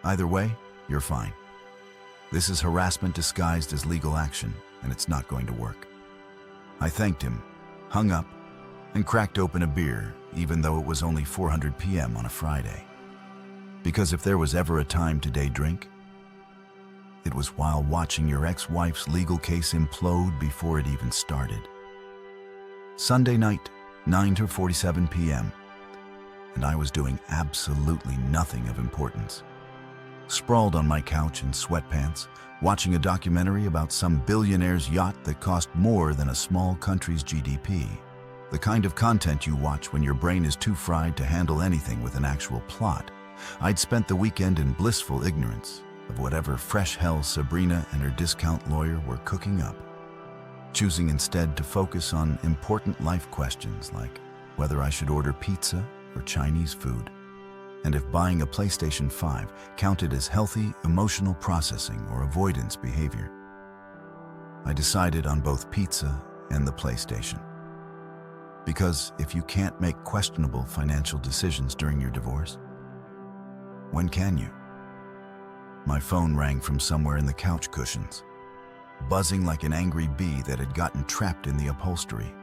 Either way, you're fine. This is harassment disguised as legal action, and it's not going to work. I thanked him, hung up, and cracked open a beer, even though it was only 4:00 p.m. on a Friday. Because if there was ever a time to day drink, it was while watching your ex-wife's legal case implode before it even started. Sunday night, 9:47 p.m., and I was doing absolutely nothing of importance. sprawled on my couch in sweatpants, watching a documentary about some billionaire's yacht that cost more than a small country's GDP. The kind of content you watch when your brain is too fried to handle anything with an actual plot. I'd spent the weekend in blissful ignorance of whatever fresh hell Sabrina and her discount lawyer were cooking up, choosing instead to focus on important life questions like whether I should order pizza or Chinese food, and if buying a PlayStation 5 counted as healthy emotional processing or avoidance behavior. I decided on both pizza and the PlayStation. Because if you can't make questionable financial decisions during your divorce, when can you? My phone rang from somewhere in the couch cushions, buzzing like an angry bee that had gotten trapped in the upholstery.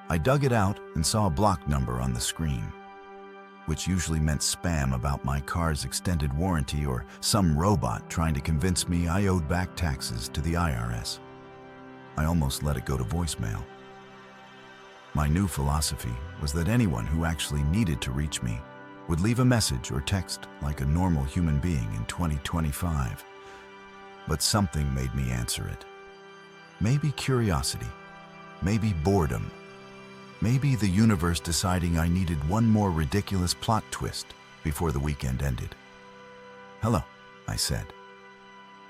I dug it out and saw a block number on the screen, which usually meant spam about my car's extended warranty or some robot trying to convince me I owed back taxes to the IRS. I almost let it go to voicemail. My new philosophy was that anyone who actually needed to reach me would leave a message or text like a normal human being in 2025. But something made me answer it. Maybe curiosity, maybe boredom, maybe the universe deciding I needed one more ridiculous plot twist before the weekend ended. "Hello," I said,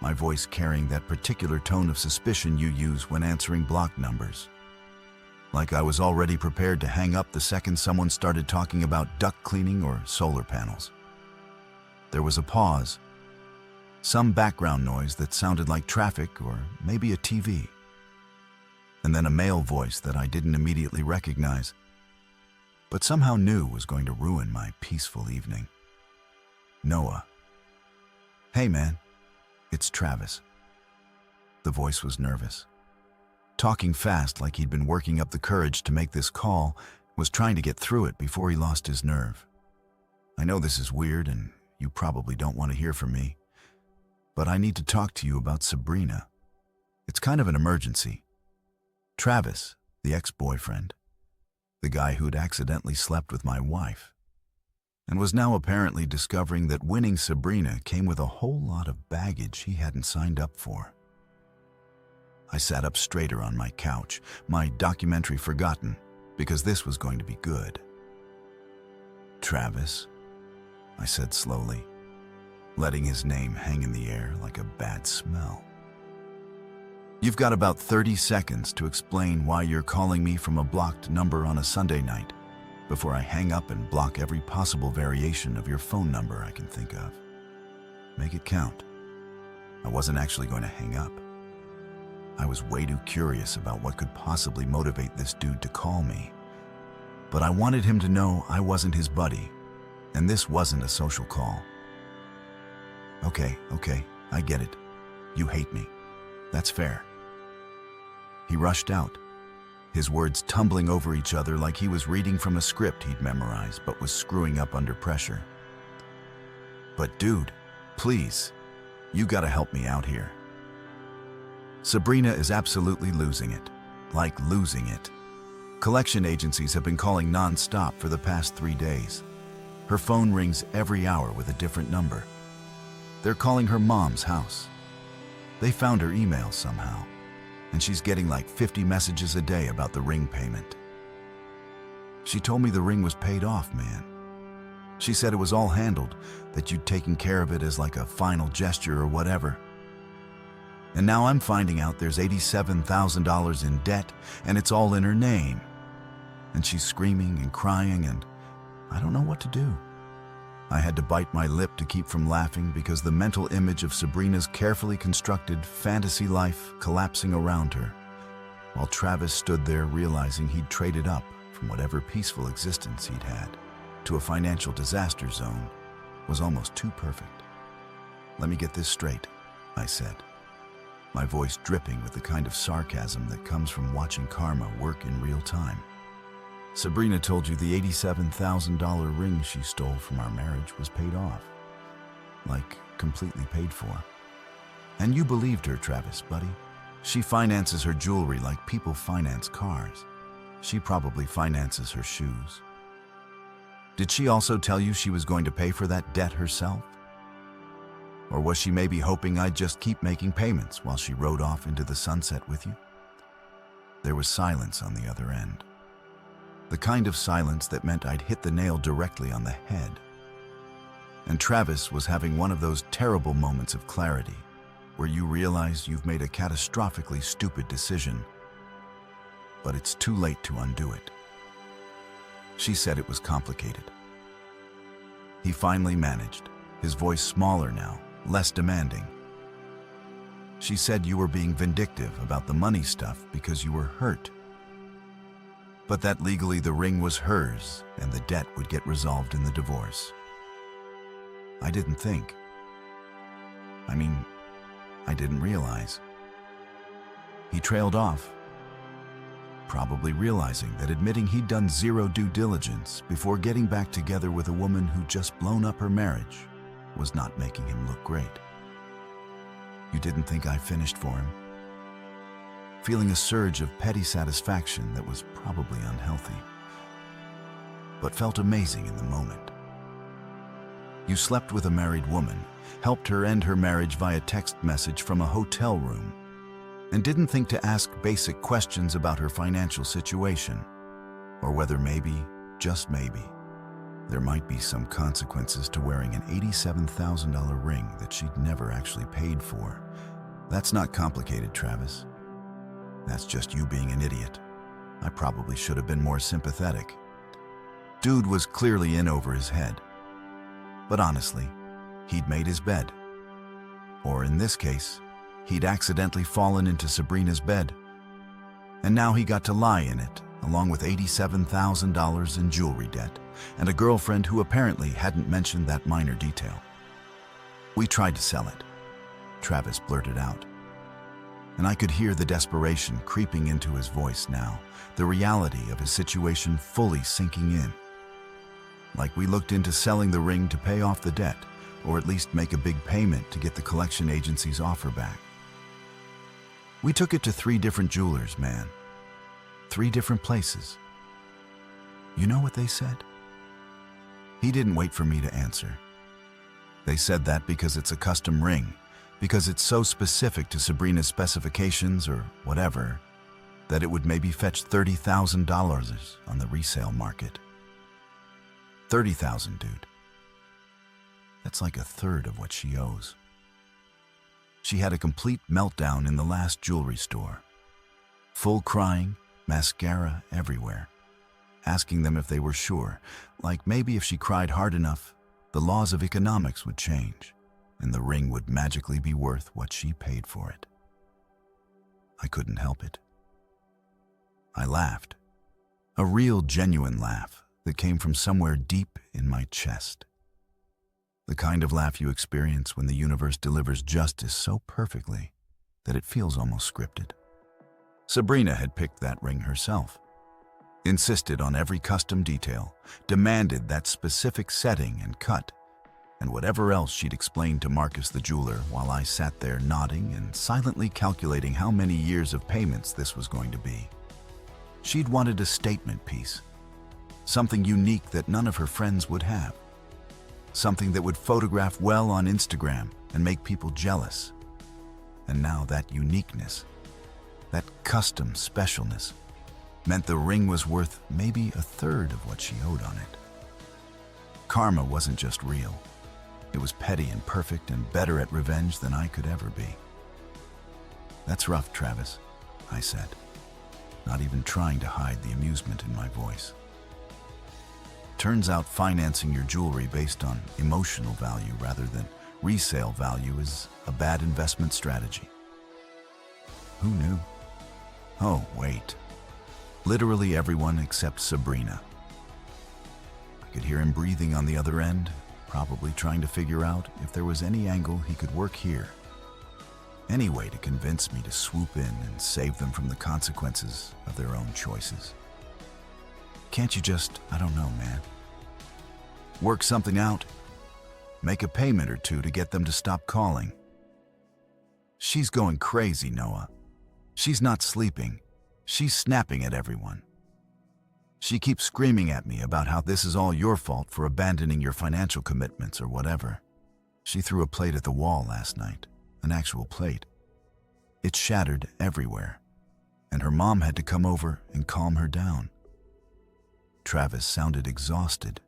my voice carrying that particular tone of suspicion you use when answering block numbers. Like I was already prepared to hang up the second someone started talking about duct cleaning or solar panels. There was a pause, some background noise that sounded like traffic or maybe a TV, and then a male voice that I didn't immediately recognize, but somehow knew was going to ruin my peaceful evening. "Noah." "Hey man, it's Travis." The voice was nervous, talking fast like he'd been working up the courage to make this call, was trying to get through it before he lost his nerve. "I know this is weird and you probably don't want to hear from me, but I need to talk to you about Sabrina. It's kind of an emergency." Travis, the ex-boyfriend, the guy who'd accidentally slept with my wife, and was now apparently discovering that winning Sabrina came with a whole lot of baggage he hadn't signed up for. I sat up straighter on my couch, my documentary forgotten, because this was going to be good. "Travis," I said slowly, letting his name hang in the air like a bad smell. "You've got about 30 seconds to explain why you're calling me from a blocked number on a Sunday night, before I hang up and block every possible variation of your phone number I can think of. Make it count." I wasn't actually going to hang up. I was way too curious about what could possibly motivate this dude to call me. But I wanted him to know I wasn't his buddy, and this wasn't a social call. Okay, I get it. You hate me. That's fair." He rushed out, his words tumbling over each other like he was reading from a script he'd memorized but was screwing up under pressure. "But dude, please, you gotta help me out here. Sabrina is absolutely losing it. Like losing it. Collection agencies have been calling non-stop for the past 3 days. Her phone rings every hour with a different number. They're calling her mom's house. They found her email somehow, and she's getting like 50 messages a day about the ring payment. She told me the ring was paid off, man. She said it was all handled, that you'd taken care of it as like a final gesture or whatever. And now I'm finding out there's $87,000 in debt, and it's all in her name. And she's screaming and crying, and I don't know what to do." I had to bite my lip to keep from laughing because the mental image of Sabrina's carefully constructed fantasy life collapsing around her, while Travis stood there realizing he'd traded up from whatever peaceful existence he'd had to a financial disaster zone, was almost too perfect. "Let me get this straight," I said, my voice dripping with the kind of sarcasm that comes from watching karma work in real time. "Sabrina told you the $87,000 ring she stole from our marriage was paid off. Like, completely paid for. And you believed her, Travis, buddy. She finances her jewelry like people finance cars. She probably finances her shoes. Did she also tell you she was going to pay for that debt herself?" Or was she maybe hoping I'd just keep making payments while she rode off into the sunset with you? There was silence on the other end. The kind of silence that meant I'd hit the nail directly on the head. And Travis was having one of those terrible moments of clarity where you realize you've made a catastrophically stupid decision, but it's too late to undo it. She said it was complicated. He finally managed, his voice smaller now, less demanding. She said you were being vindictive about the money stuff because you were hurt. But that legally the ring was hers and the debt would get resolved in the divorce. I didn't think. I didn't realize. He trailed off, probably realizing that admitting he'd done zero due diligence before getting back together with a woman who'd just blown up her marriage was not making him look great. You didn't think I finished for him? Feeling a surge of petty satisfaction that was probably unhealthy, but felt amazing in the moment. You slept with a married woman, helped her end her marriage via text message from a hotel room, and didn't think to ask basic questions about her financial situation, or whether maybe, just maybe, there might be some consequences to wearing an $87,000 ring that she'd never actually paid for. That's not complicated, Travis. That's just you being an idiot. I probably should have been more sympathetic. Dude was clearly in over his head. But honestly, he'd made his bed. Or in this case, he'd accidentally fallen into Sabrina's bed. And now he got to lie in it, along with $87,000 in jewelry debt, and a girlfriend who apparently hadn't mentioned that minor detail. We tried to sell it, Travis blurted out. And I could hear the desperation creeping into his voice now, the reality of his situation fully sinking in. Like we looked into selling the ring to pay off the debt, or at least make a big payment to get the collection agency's offer back. We took it to 3 different jewelers, man. 3 different places. You know what they said? He didn't wait for me to answer. They said that because it's a custom ring, because it's so specific to Sabrina's specifications or whatever, that it would maybe fetch $30,000 on the resale market. $30,000, dude. That's like a third of what she owes. She had a complete meltdown in the last jewelry store. Full crying, mascara everywhere, asking them if they were sure, like maybe if she cried hard enough, the laws of economics would change, and the ring would magically be worth what she paid for it. I couldn't help it. I laughed. A real, genuine laugh that came from somewhere deep in my chest. The kind of laugh you experience when the universe delivers justice so perfectly that it feels almost scripted. Sabrina had picked that ring herself, insisted on every custom detail, demanded that specific setting and cut, and whatever else she'd explained to Marcus the jeweler while I sat there nodding and silently calculating how many years of payments this was going to be. She'd wanted a statement piece, something unique that none of her friends would have, something that would photograph well on Instagram and make people jealous. And now that uniqueness, that custom specialness, meant the ring was worth maybe a third of what she owed on it. Karma wasn't just real. It was petty and perfect and better at revenge than I could ever be. That's rough, Travis, I said, not even trying to hide the amusement in my voice. Turns out financing your jewelry based on emotional value rather than resale value is a bad investment strategy. Who knew? Oh, wait. Literally everyone except Sabrina. I could hear him breathing on the other end, probably trying to figure out if there was any angle he could work here. Any way to convince me to swoop in and save them from the consequences of their own choices. Can't you just, I don't know, man, work something out? Make a payment or two to get them to stop calling. She's going crazy, Noah. She's not sleeping. She's snapping at everyone. She keeps screaming at me about how this is all your fault for abandoning your financial commitments or whatever. She threw a plate at the wall last night, an actual plate. It shattered everywhere, and her mom had to come over and calm her down. Travis sounded exhausted,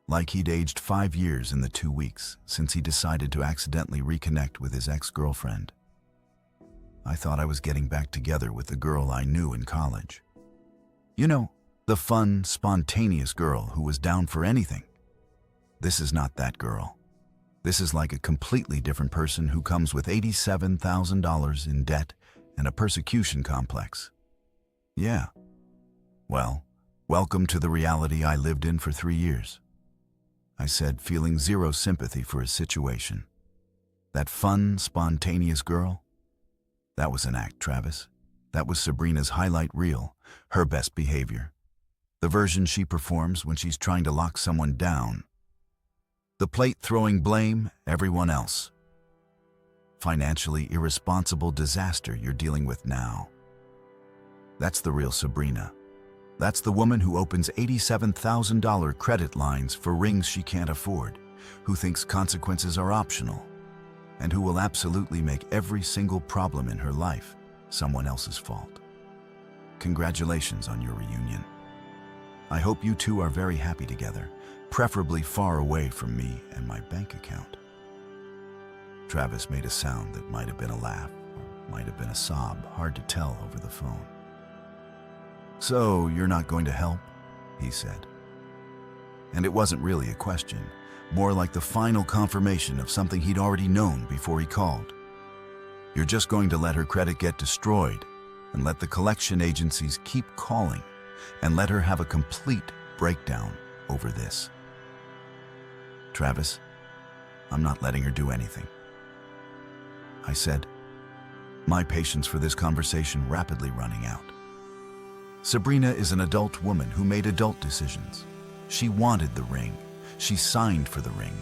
like he'd aged 5 years in the 2 weeks since he decided to accidentally reconnect with his ex-girlfriend. I thought I was getting back together with the girl I knew in college. You know, the fun, spontaneous girl who was down for anything. This is not that girl. This is like a completely different person who comes with $87,000 in debt and a persecution complex. Yeah. Well, welcome to the reality I lived in for 3 years. I said, feeling zero sympathy for his situation. That fun, spontaneous girl? That was an act, Travis. That was Sabrina's highlight reel, her best behavior. The version she performs when she's trying to lock someone down. The plate throwing blame, everyone else. Financially irresponsible disaster you're dealing with now. That's the real Sabrina. That's the woman who opens $87,000 credit lines for rings she can't afford, who thinks consequences are optional, and who will absolutely make every single problem in her life someone else's fault. Congratulations on your reunion. I hope you two are very happy together, preferably far away from me and my bank account. Travis made a sound that might have been a laugh or might have been a sob, hard to tell over the phone. "So, you're not going to help?" he said. And it wasn't really a question, more like the final confirmation of something he'd already known before he called. "You're just going to let her credit get destroyed and let the collection agencies keep calling and let her have a complete breakdown over this." "Travis, I'm not letting her do anything," I said, my patience for this conversation rapidly running out. Sabrina is an adult woman who made adult decisions. She wanted the ring. She signed for the ring.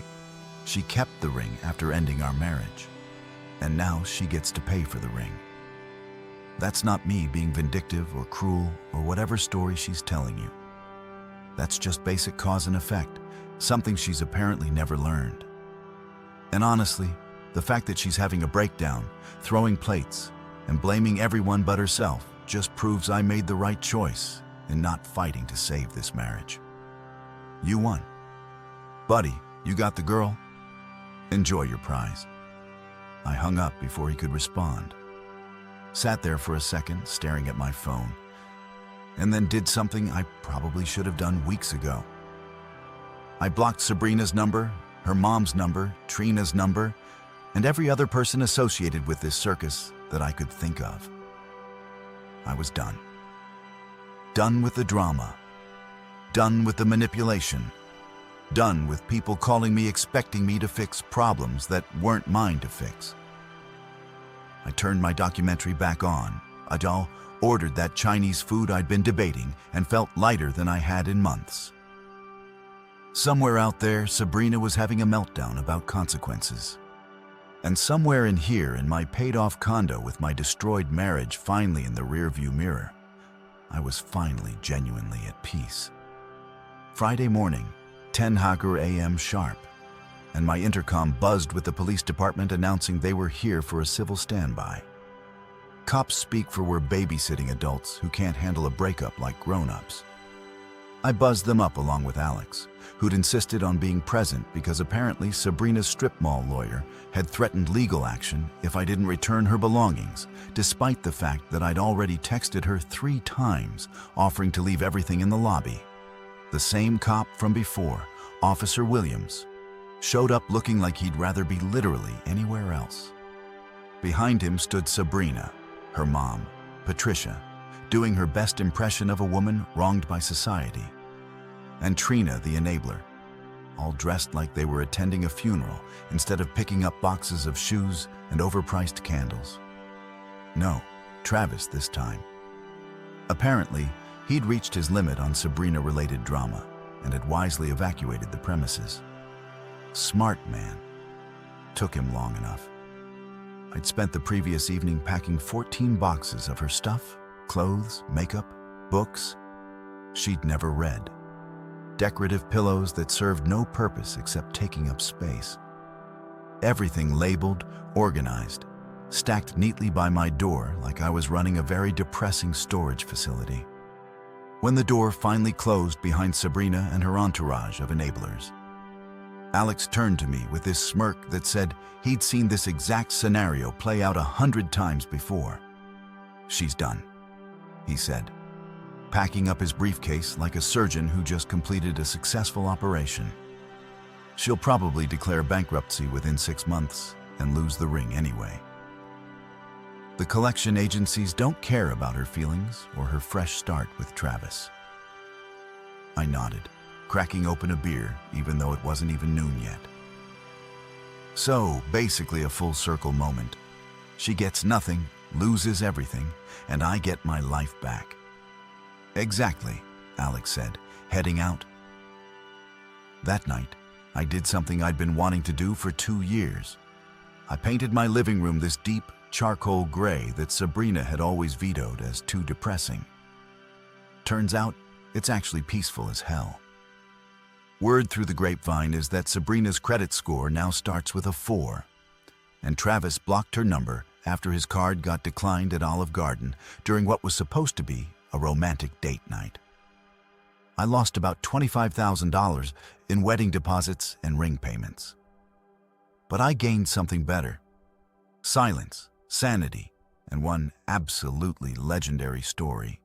She kept the ring after ending our marriage. And now she gets to pay for the ring. That's not me being vindictive or cruel or whatever story she's telling you. That's just basic cause and effect, something she's apparently never learned. And honestly, the fact that she's having a breakdown, throwing plates, and blaming everyone but herself just proves I made the right choice in not fighting to save this marriage. You won. Buddy, you got the girl? Enjoy your prize. I hung up before he could respond. Sat there for a second, staring at my phone, and then did something I probably should have done weeks ago. I blocked Sabrina's number, her mom's number, Trina's number, and every other person associated with this circus that I could think of. I was done. Done with the drama. Done with the manipulation. Done with people calling me expecting me to fix problems that weren't mine to fix. I turned my documentary back on. Adele ordered that Chinese food I'd been debating and felt lighter than I had in months. Somewhere out there, Sabrina was having a meltdown about consequences. And somewhere in here, in my paid-off condo with my destroyed marriage finally in the rearview mirror, I was finally genuinely at peace. Friday morning, 10 a.m. sharp, and my intercom buzzed with the police department announcing they were here for a civil standby. Cops speak for we're babysitting adults who can't handle a breakup like grown-ups. I buzzed them up along with Alex, who'd insisted on being present because apparently Sabrina's strip mall lawyer had threatened legal action if I didn't return her belongings, despite the fact that I'd already texted her 3 times offering to leave everything in the lobby. The same cop from before, Officer Williams, showed up looking like he'd rather be literally anywhere else. Behind him stood Sabrina, her mom, Patricia, doing her best impression of a woman wronged by society, and Trina, the enabler, all dressed like they were attending a funeral instead of picking up boxes of shoes and overpriced candles. No, Travis this time. Apparently, he'd reached his limit on Sabrina-related drama and had wisely evacuated the premises. Smart man. Took him long enough. I'd spent the previous evening packing 14 boxes of her stuff, clothes, makeup, books she'd never read. Decorative pillows that served no purpose except taking up space. Everything labeled, organized, stacked neatly by my door like I was running a very depressing storage facility. When the door finally closed behind Sabrina and her entourage of enablers, Alex turned to me with this smirk that said he'd seen this exact scenario play out 100 times before. "She's done," he said, packing up his briefcase like a surgeon who just completed a successful operation. "She'll probably declare bankruptcy within 6 months and lose the ring anyway. The collection agencies don't care about her feelings or her fresh start with Travis." I nodded, cracking open a beer even though it wasn't even noon yet. So, basically a full circle moment. She gets nothing, loses everything, and I get my life back. "Exactly," Alex said, heading out. That night, I did something I'd been wanting to do for 2 years. I painted my living room this deep, charcoal gray that Sabrina had always vetoed as too depressing. Turns out, it's actually peaceful as hell. Word through the grapevine is that Sabrina's credit score now starts with a 4, and Travis blocked her number after his card got declined at Olive Garden during what was supposed to be a romantic date night. I lost about $25,000 in wedding deposits and ring payments. But I gained something better: silence, sanity, and one absolutely legendary story.